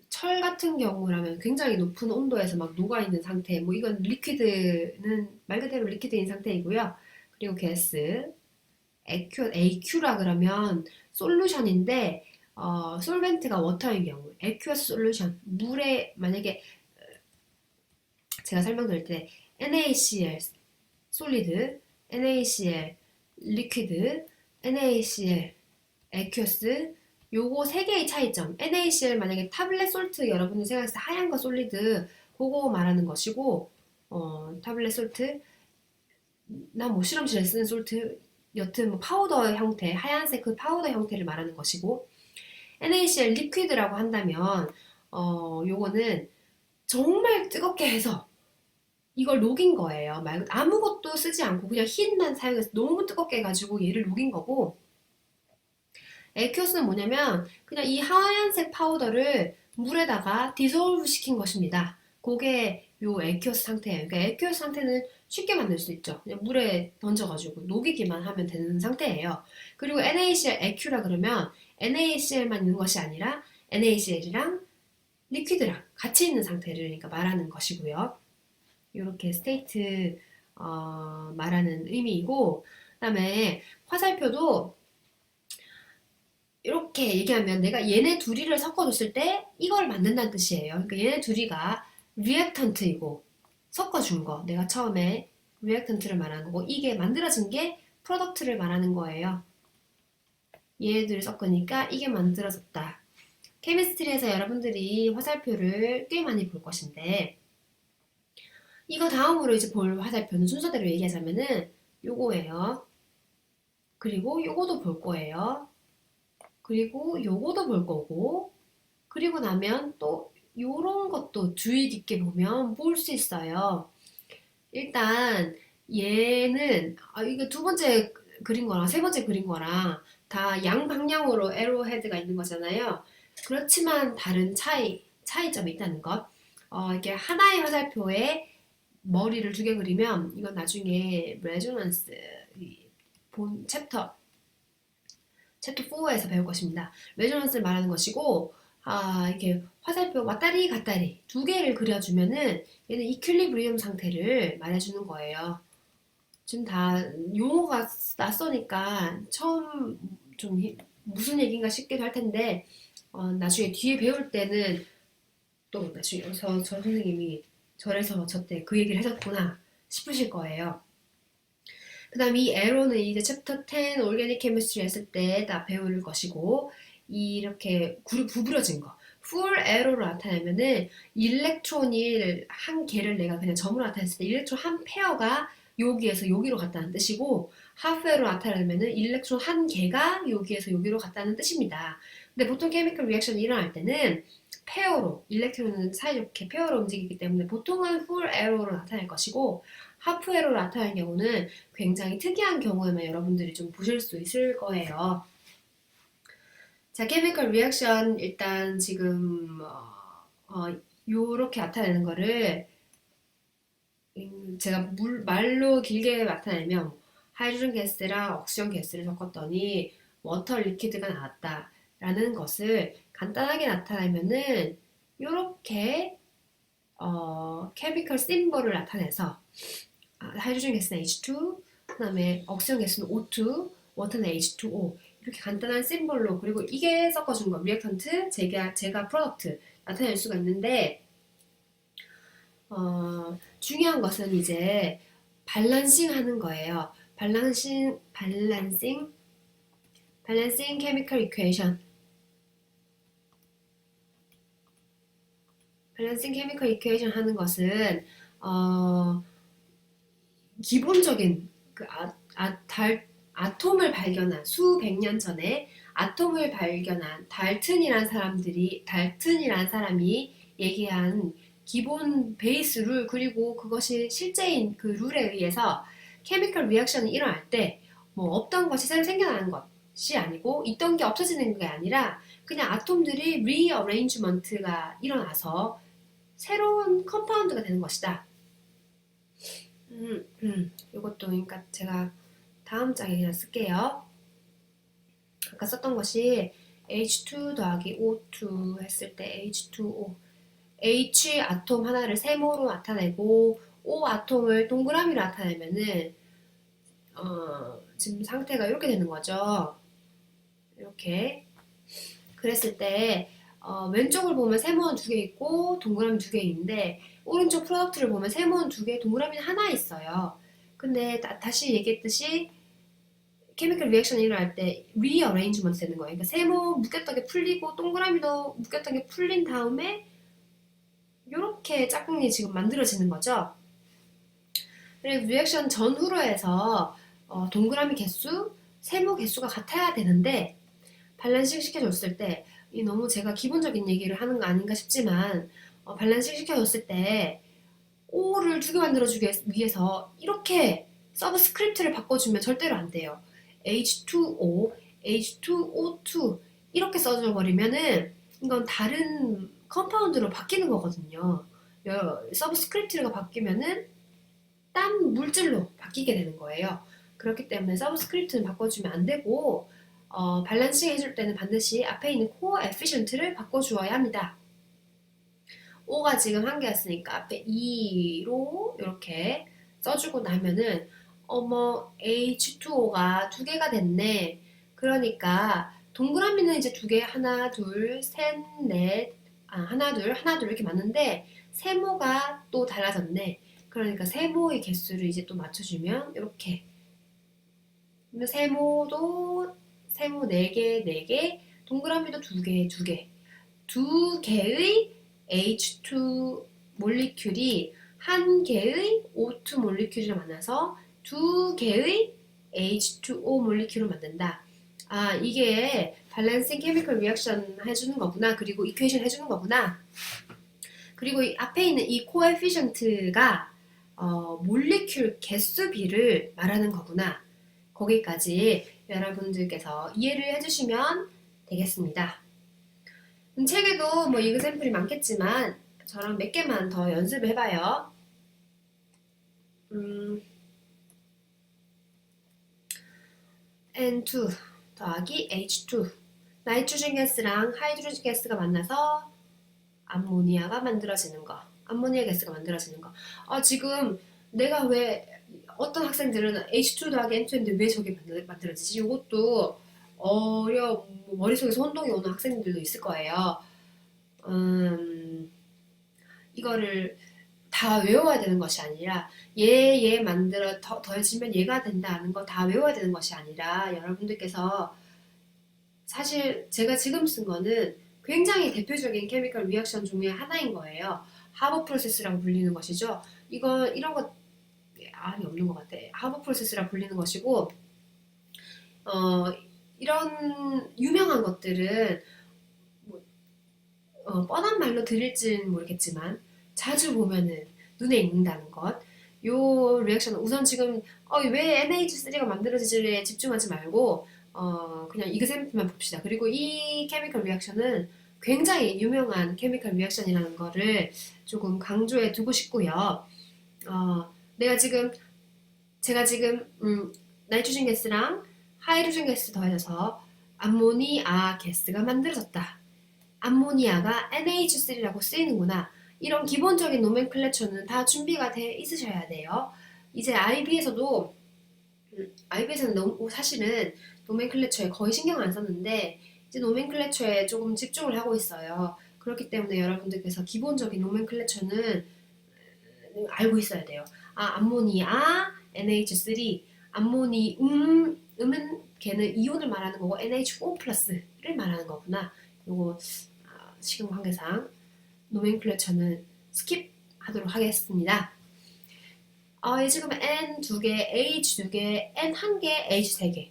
철 같은 경우라면 굉장히 높은 온도에서 막 녹아있는 상태, 뭐 이건 리퀴드는 말 그대로 리퀴드인 상태이고요. 그리고 게스, AQ라 그러면 솔루션인데 솔벤트가 워터인 경우, aqueous 솔루션, 물에 만약에 제가 설명드릴 때 NaCl 솔리드, NaCl 리퀴드, NaCl aqueous, 요거 세 개의 차이점. NaCl 만약에 타블렛 솔트 여러분이 생각했을 때 하얀 거 솔리드, 그거 말하는 것이고, 타블렛 솔트, 난 뭐 실험실에 쓰는 솔트, 여튼 뭐 파우더 형태, 하얀색 그 파우더 형태를 말하는 것이고, NaCl 리퀴드라고 한다면 요거는 정말 뜨겁게 해서 이걸 녹인 거예요. 아무것도 쓰지 않고 그냥 흰만 사용해서 너무 뜨겁게 해가지고 얘를 녹인 거고, 에큐스는 뭐냐면 그냥 이 하얀색 파우더를 물에다가 디솔브 시킨 것입니다. 그게 요 에큐스 상태예요. 그러니까 에큐스 상태는 쉽게 만들 수 있죠. 그냥 물에 던져가지고 녹이기만 하면 되는 상태예요. 그리고 NaCl 에큐라 그러면 NaCl만 있는 것이 아니라 NaCl이랑 리퀴드랑 같이 있는 상태를 그러니까 말하는 것이고요. 이렇게 스테이트 말하는 의미이고, 그다음에 화살표도 이렇게 얘기하면 내가 얘네 둘이를 섞어줬을 때 이걸 만든다는 뜻이에요. 그러니까 얘네 둘이가 리액턴트이고 섞어준 거, 내가 처음에 리액턴트를 말하는 거고, 이게 만들어진 게 프로덕트를 말하는 거예요. 얘네들을 섞으니까 이게 만들어졌다. 케미스트리에서 여러분들이 화살표를 꽤 많이 볼 것인데, 이거 다음으로 이제 볼 화살표는 순서대로 얘기하자면은 요거예요. 그리고 요거도 볼 거예요. 그리고 요거도 볼 거고, 그리고 나면 또 요런 것도 주의 깊게 보면 볼 수 있어요. 일단 얘는 이거 두 번째 그린 거랑 세 번째 그린 거랑 다 양방향으로 에로 헤드가 있는 거잖아요. 그렇지만 다른 차이점이 있다는 것. 이렇게 하나의 화살표에 머리를 두 개 그리면 이건 나중에 레조넌스 본 챕터 4에서 배울 것입니다. 레저넌스를 말하는 것이고, 이렇게 화살표 왔다리 갔다리 두 개를 그려주면은 얘는 이퀄리브리엄 상태를 말해주는 거예요. 지금 다 용어가 낯서니까 처음 좀 무슨 얘기인가 싶기도 할 텐데, 나중에 뒤에 배울 때는 또 나중에 저 선생님이 저래서 저 때 그 얘기를 해줬구나 싶으실 거예요. 그 다음 이 에로는 이제 챕터 10 올게닉 케미스트리 했을 때 다 배울 것이고, 이렇게 구부러진 거 풀 에로로 나타내면은 일렉트론을 한 개를 내가 그냥 점으로 나타냈을 때 일렉트론 한 페어가 여기에서 여기로 갔다는 뜻이고, 하프 에로 나타내면은 일렉트론 한 개가 여기에서 여기로 갔다는 뜻입니다. 근데 보통 케미컬 리액션이 일어날 때는 페어로, 일렉트론은 사이좋게 페어로 움직이기 때문에 보통은 풀 에로로 나타낼 것이고, 하프 에로로 나타날 경우는 굉장히 특이한 경우에만 여러분들이 좀 보실 수 있을 거예요. 자, 케미컬 리액션 일단 지금 요렇게 나타내는 거를 제가 말로 길게 나타내면 하이드로젠 가스랑 옥시전 가스를 섞었더니 워터 리퀴드가 나왔다 라는 것을 간단하게 나타내면은 요렇게 케미컬 심볼을 나타내서 하이드로젠 가스는 H2, 그 다음에 옥시전 가스는 O2, 워터는 H2O 이렇게 간단한 심볼로, 그리고 이게 섞어준 거 리액턴트, 제가 프로덕트 나타낼 수가 있는데, 중요한 것은 이제 밸런싱 하는 거예요. 밸런싱 케미컬 이퀘이션. 밸런싱 케미컬 이퀘이션 하는 것은 기본적인 아톰을 발견한 수백 년 전에 아톰을 발견한 달튼이란 사람이 얘기한 기본 베이스 룰, 그리고 그것이 실제인 그 룰에 의해서 케미컬 리액션이 일어날 때 뭐 없던 것이 새로 생겨나는 것이 아니고 있던 게 없어지는 게 아니라 그냥 아톰들이 리어레인지먼트가 일어나서 새로운 컴파운드가 되는 것이다. 이것도 그러니까 제가 다음 장에 그냥 쓸게요. 아까 썼던 것이 H2 더하기 O2 했을 때 H2O, H 아톰 하나를 세모로 나타내고 O 아톰을 동그라미로 나타내면은 지금 상태가 이렇게 되는 거죠. 이렇게 그랬을 때 왼쪽을 보면 세모는 두 개 있고 동그라미 두 개 있는데, 오른쪽 프로덕트를 보면 세모는 두 개, 동그라미는 하나 있어요. 근데 다시 얘기했듯이 케미컬 리액션이 일어날 때 리어레인지먼트 되는 거예요. 그러니까 세모 묶였던 게 풀리고 동그라미도 묶였던 게 풀린 다음에 이렇게 짝꿍이 지금 만들어지는 거죠. 그리고 리액션 전후로 해서 동그라미 개수, 세모 개수가 같아야 되는데, 밸런싱 시켜줬을 때 너무 제가 기본적인 얘기를 하는 거 아닌가 싶지만, 밸런싱 시켜줬을 때 O를 두 개 만들어주기 위해서 이렇게 서브스크립트를 바꿔주면 절대로 안 돼요. H2O, H2O2 이렇게 써줘 버리면은 이건 다른 컴파운드로 바뀌는 거거든요. 서브스크립트가 바뀌면은 딴 물질로 바뀌게 되는 거예요. 그렇기 때문에 서브스크립트는 바꿔주면 안 되고, 밸런싱 해줄 때는 반드시 앞에 있는 코에피션트를 바꿔주어야 합니다. O가 지금 한 개였으니까 앞에 2로 이렇게 써주고 나면은 어머 H2O가 두 개가 됐네. 그러니까 동그라미는 이제 두 개, 하나 둘 셋 넷, 하나 둘 이렇게 맞는데 세모가 또 달라졌네. 그러니까 세모의 개수를 이제 또 맞춰주면 이렇게, 세모도 세모 4개 4개, 동그라미도 2개 2개, 두 개의 H2 몰리큘이 한 개의 O2 몰리큘을 만나서 두 개의 H2O 몰리큘을 만든다. 이게 밸런싱 케미컬 리액션 해주는 거구나. 그리고 이퀘이션 해주는 거구나. 그리고 이 앞에 있는 이 코에피션트가 몰리큘 개수비를 말하는 거구나. 거기까지 여러분들께서 이해를 해주시면 되겠습니다. 책에도 뭐 이그샘플이 많겠지만 저랑 몇 개만 더 연습을 해봐요. N2 더하기 H2. 나이트로젠 가스랑 하이드로젠 가스가 만나서 암모니아가 만들어지는 거. 암모니아 가스가 만들어지는 거. 지금 내가 왜 어떤 학생들은 H2 더하기 N2인데 왜 저게 만들어지지? 이것도 머릿속에서 혼동이 오는 학생들도 있을 거예요. 이거를 다 외워야 되는 것이 아니라 얘 만들어 더해지면 얘가 된다는 거 다 외워야 되는 것이 아니라 여러분들께서 사실 제가 지금 쓴 거는 굉장히 대표적인 케미컬 리액션 중에 하나인 거예요. 하버 프로세스라고 불리는 것이죠. 이런 거 알이 없는 것 같아. 하버 프로세스라고 불리는 것이고 이런 유명한 것들은 뻔한 말로 드릴지는 모르겠지만 자주 보면은 눈에 익는다는 것. 요 리액션은 우선 지금 왜 NH3가 만들어지지에 집중하지 말고 그냥 이그샘플만 봅시다. 그리고 이 케미컬 리액션은 굉장히 유명한 케미컬 리액션이라는 거를 조금 강조해 두고 싶고요. 제가 지금 나이트로젠 가스랑 하이드로젠 가스 더해져서 암모니아 가스가 만들어졌다. 암모니아가 NH3라고 쓰이는구나. 이런 기본적인 노멘클레처는 다 준비가 돼 있으셔야 돼요. 이제 IB에서는 사실은 노멘클레처에 거의 신경 안 썼는데 이제 노멘클레처에 조금 집중을 하고 있어요. 그렇기 때문에 여러분들께서 기본적인 노멘클레처는 알고 있어야 돼요. 암모니아, NH3, 음은 걔는 이온을 말하는 거고 NH4 플러스를 말하는 거구나. 요거 시간 관계상 노멘클레처는 스킵하도록 하겠습니다. 지금 N 2개, H 2개, N 1개, H 3개.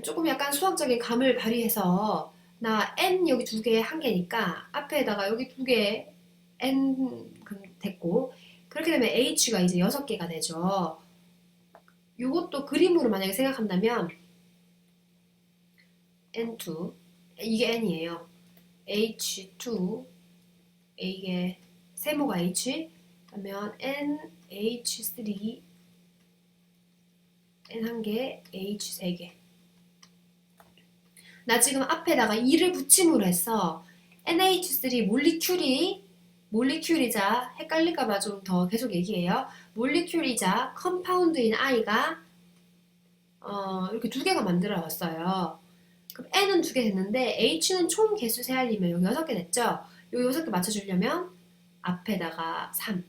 조금 약간 수학적인 감을 발휘해서 나 N 여기 2개, 1개니까 앞에다가 여기 2개 N 됐고 그렇게 되면 H가 이제 6개가 되죠. 요것도 그림으로 만약에 생각한다면 N2 이게 N이에요. H2 이게 세모가 H 그러면 NH3 N 1개 H 3개 나 지금 앞에다가 2를 붙임으로 해서 NH3 몰리큘이자 헷갈릴까봐 좀 더 계속 얘기해요. 몰리큘이자 컴파운드인 I가 이렇게 2개가 만들어졌어요. 그럼 N은 2개 됐는데 H는 총 개수 세알리면 여기 6개 됐죠? 요 6개 맞춰주려면 앞에다가 3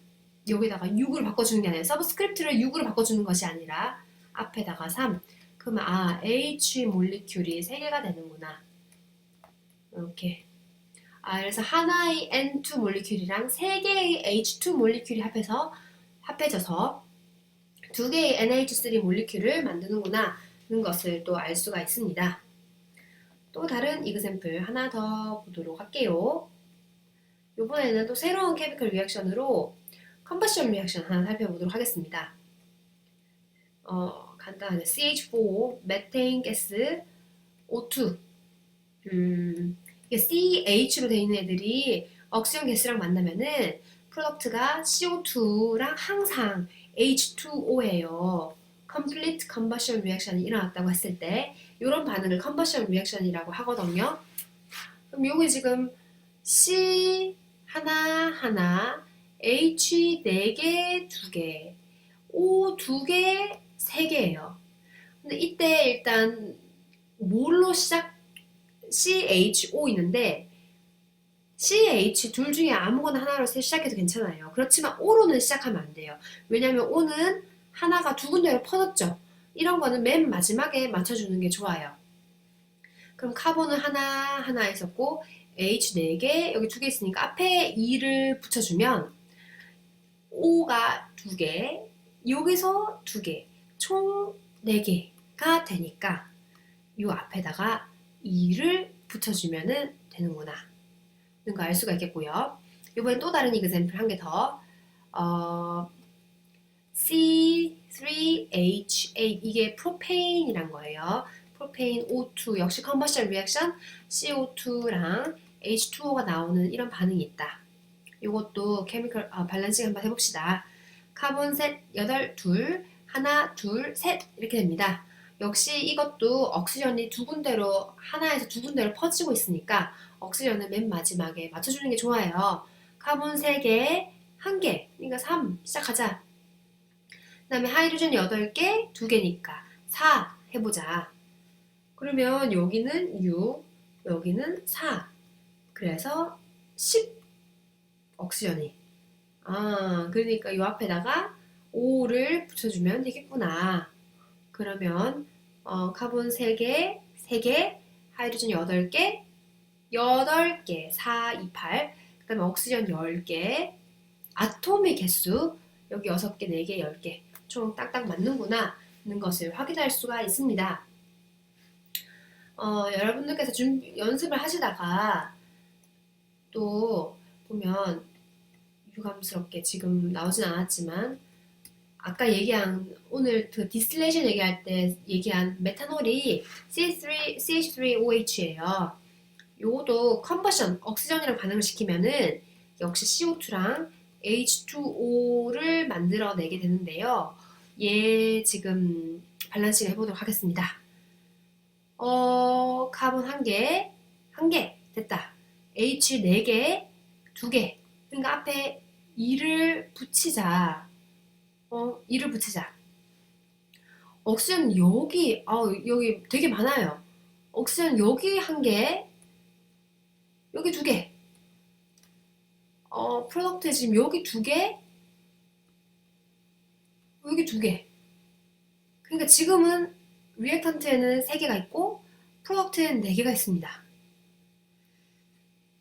여기다가 6으로 바꿔주는 게 아니라 서브스크립트를 6으로 바꿔주는 것이 아니라 앞에다가 3 그러면 H 몰리큘이 3개가 되는구나. 이렇게 그래서 하나의 N2 몰리큘이랑 3개의 H2 몰리큘이 합해져서 2개의 NH3 몰리큘을 만드는구나 하는 것을 또 알 수가 있습니다. 또 다른 이그샘플 하나 더 보도록 할게요. 이번에는 또 새로운 케미컬 리액션으로 컨버션 리액션 하나 살펴보도록 하겠습니다. 간단하게 CH4, 메테인 가스, O2 CH로 되어 있는 애들이 억시전 가스랑 만나면은 프로덕트가 CO2랑 항상 H2O예요. Complete Combustion Reaction이 일어났다고 했을 때 이런 반응을 Combustion Reaction이라고 하거든요. 그럼 요게 지금 C 하나, H 4개, 2개, O 2개, 3개예요. 근데 이때 일단 뭘로 CHO 있는데 CH 둘 중에 아무거나 하나로 시작해도 괜찮아요. 그렇지만 O로는 시작하면 안 돼요. 왜냐면 O는 하나가 2군데로 퍼졌죠. 이런 거는 맨 마지막에 맞춰주는 게 좋아요. 그럼 카본은 하나 있었고 H 4개 여기 2개 있으니까 앞에 2를 붙여주면 O가 2개 여기서 2개 총 4개가 되니까 이 앞에다가 2를 붙여주면 되는구나 이런 거 알 수가 있겠고요. 이번엔 또 다른 이그샘플 한 개 더 C3H8 이게 프로페인이란 거예요. 프로페인 O2 역시 컨버션 리액션 CO2랑 H2O가 나오는 이런 반응이 있다. 이것도 케미컬 밸런싱 한번 해봅시다. 카본 셋 8, 둘, 하나, 둘, 셋 이렇게 됩니다. 역시 이것도 옥시전이 두 군데로, 하나에서 두 군데로 퍼지고 있으니까 옥시전은 맨 마지막에 맞춰주는 게 좋아요. 카본 3개, 1개, 그러니까 3 시작하자. 그 다음에 하이드로젠 8개, 2개니까 4 해보자. 그러면 여기는 6, 여기는 4. 그래서 10 옥시전이. 그러니까 이 앞에다가 5를 붙여주면 되겠구나. 그러면 카본 3개, 3개, 하이드로젠 8개, 8개, 4, 2, 8. 그 다음에 옥시전 10개, 아톰의 개수 여기 6개, 4개, 10개 총 딱딱 맞는구나 하는 것을 확인할 수가 있습니다. 여러분들께서 연습을 하시다가 또 보면 유감스럽게 지금 나오진 않았지만 아까 얘기한 오늘 그 디스틸레이션 얘기할 때 얘기한 메탄올이 CH3OH예요. 요것도 컨버션, 옥시전이랑 반응을 시키면은 역시 CO2랑 H2O를 만들어내게 되는데요. 얘 지금 밸런싱 해보도록 하겠습니다. 카본 1개, 1개 됐다. H 4개, 2개. 그러니까 앞에 2를 붙이자. 2를 붙이자. 옥시전 여기, 여기 되게 많아요. 옥시전 여기 1개, 여기 2개. 프로덕트 지금 여기 2개, 여기 2개. 그러니까 지금은 리액턴트에는 3개가 있고 프로덕트에는 4개가 있습니다.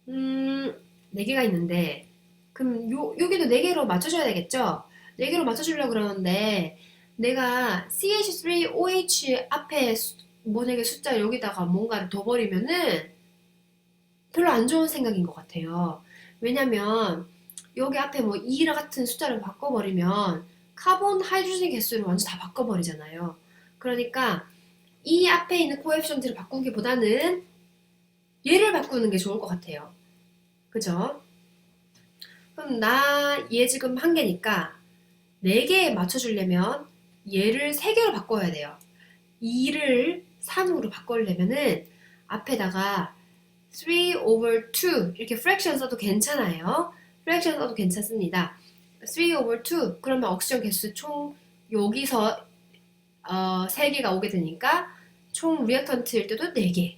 4개가 있는데 그럼 여기도 4개로 맞춰줘야 되겠죠? 4개로 맞춰주려고 그러는데 내가 CH3OH 앞에 만약에 숫자 여기다가 뭔가를 둬버리면은 별로 안 좋은 생각인 것 같아요. 왜냐면 여기 앞에 뭐 2 같은 숫자를 바꿔버리면 카본 하이드로젠 개수를 완전 다 바꿔버리잖아요. 그러니까 이 앞에 있는 코에피션트를 바꾸기보다는 얘를 바꾸는 게 좋을 것 같아요. 그죠? 그럼 얘 지금 1개니까 4개에 맞춰주려면 얘를 3개로 바꿔야 돼요. 2를 3으로 바꾸려면은 앞에다가 3 over 2 이렇게 프랙션 써도 괜찮아요. 프랙션 써도 괜찮습니다. 3 over 2 그러면 옥시전 개수 총 여기서 3개가 오게 되니까 총 리액턴트일 때도 4개,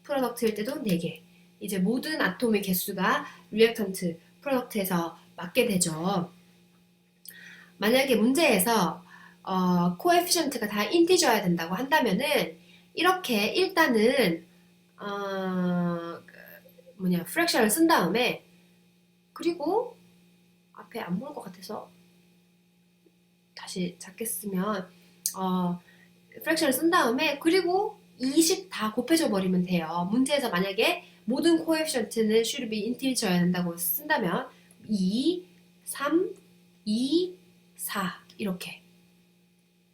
프로덕트일 때도 4개. 이제 모든 아톰의 개수가 리액턴트, 프로덕트에서 맞게 되죠. 만약에 문제에서 코에피션트가 다 인티저야 된다고 한다면은 이렇게 일단은 프랙션을 쓴 다음에 그리고 앞에 안 보일 것 같아서 다시 작게 쓰면 프랙션을 쓴 다음에 그리고 20 다 곱해줘 버리면 돼요. 문제에서 만약에 모든 코에피션트는 should be integer여야 된다고 쓴다면 2, 3, 2, 4 이렇게.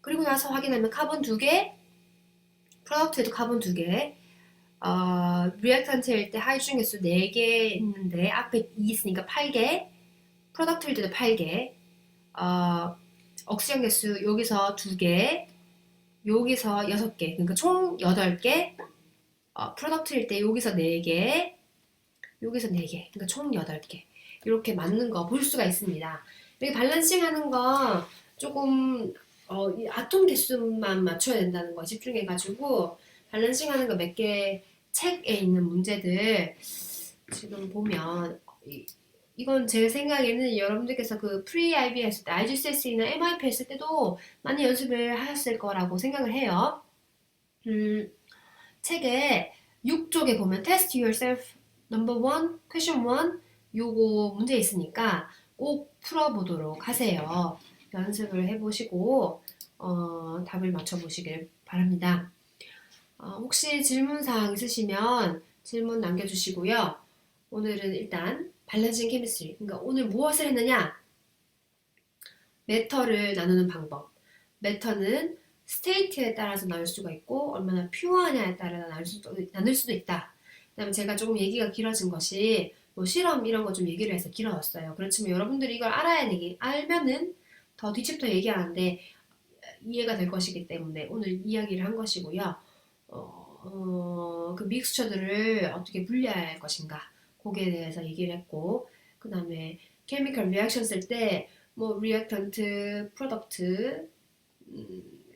그리고 나서 확인하면 카본 2개, 프로덕트에도 카본 2개, 리액턴트일 때 하이드로젠 개수 4개 있는데 앞에 2 있으니까 8개, 프로덕트일 때도 8개, 옥시전 개수 여기서 2개, 여기서 6개, 그러니까 총 8개, 프로덕트일 때 여기서 4개, 여기서 4개, 그러니까 총 8개. 이렇게 맞는 거 볼 수가 있습니다. 여기 밸런싱 하는 거 조금 이 아톰 개수만 맞춰야 된다는 거 집중해가지고 밸런싱 하는 거 몇 개 책에 있는 문제들 지금 보면 이건 제 생각에는 여러분들께서 그 프리-IB 했을 때, IGCSE나 MIP 했을 때도 많이 연습을 하셨을 거라고 생각을 해요. 책에 6쪽에 보면 Test Yourself Number 1, Question 1 요거 문제 있으니까 꼭 풀어보도록 하세요. 연습을 해보시고 답을 맞춰보시길 바랍니다. 혹시 질문사항 있으시면 질문 남겨주시고요. 오늘은 일단 밸런싱 케미스트리, 그러니까 오늘 무엇을 했느냐? 매터를 나누는 방법. 매터는 스테이트에 따라서 나눌 수가 있고 얼마나 퓨어하냐에 따라 나눌 수도 있다. 그 다음에 제가 조금 얘기가 길어진 것이 뭐 실험 이런 거 좀 얘기를 해서 길어졌어요. 그렇지만 여러분들이 이걸 알면은 더 뒤집어 얘기하는데 이해가 될 것이기 때문에 오늘 이야기를 한 것이고요. 그 믹스처들을 어떻게 분리할 것인가 거기에 대해서 얘기를 했고, 그 다음에 케미컬 리액션 쓸 때 뭐 리액턴트, 프로덕트,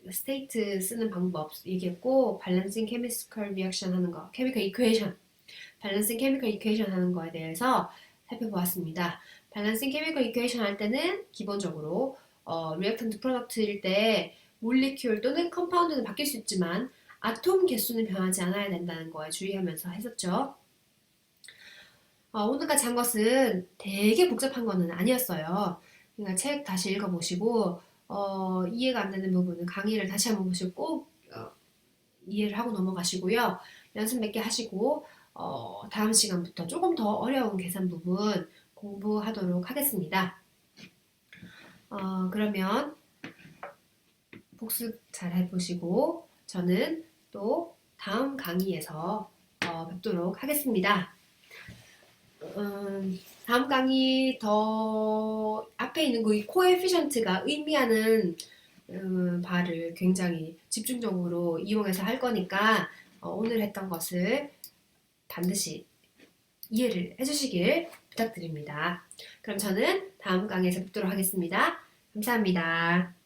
스테이트 쓰는 방법 얘기했고, 밸런싱 케미컬 리액션 하는 거, 케미컬 이퀘이션, 밸런싱 케미컬 이퀘이션 하는 거에 대해서 살펴보았습니다. 밸런싱 케미컬 이퀘이션 할 때는 기본적으로 리액턴트 프로덕트일 때 몰리큘 또는 컴파운드는 바뀔 수 있지만 아톰 개수는 변하지 않아야 된다는 거에 주의하면서 했었죠. 오늘까지 한 것은 되게 복잡한 거는 아니었어요. 그러니까 책 다시 읽어보시고 이해가 안 되는 부분은 강의를 다시 한번 보시고 꼭 이해를 하고 넘어가시고요. 연습 몇 개 하시고 다음 시간부터 조금 더 어려운 계산 부분 공부하도록 하겠습니다. 그러면 복습 잘 해보시고 저는 또 다음 강의에서 뵙도록 하겠습니다. 다음 강의 더 앞에 있는 그 코에피션트가 의미하는 바를 굉장히 집중적으로 이용해서 할 거니까 오늘 했던 것을 반드시 이해를 해주시길 부탁드립니다. 그럼 저는 다음 강의에서 뵙도록 하겠습니다. 감사합니다.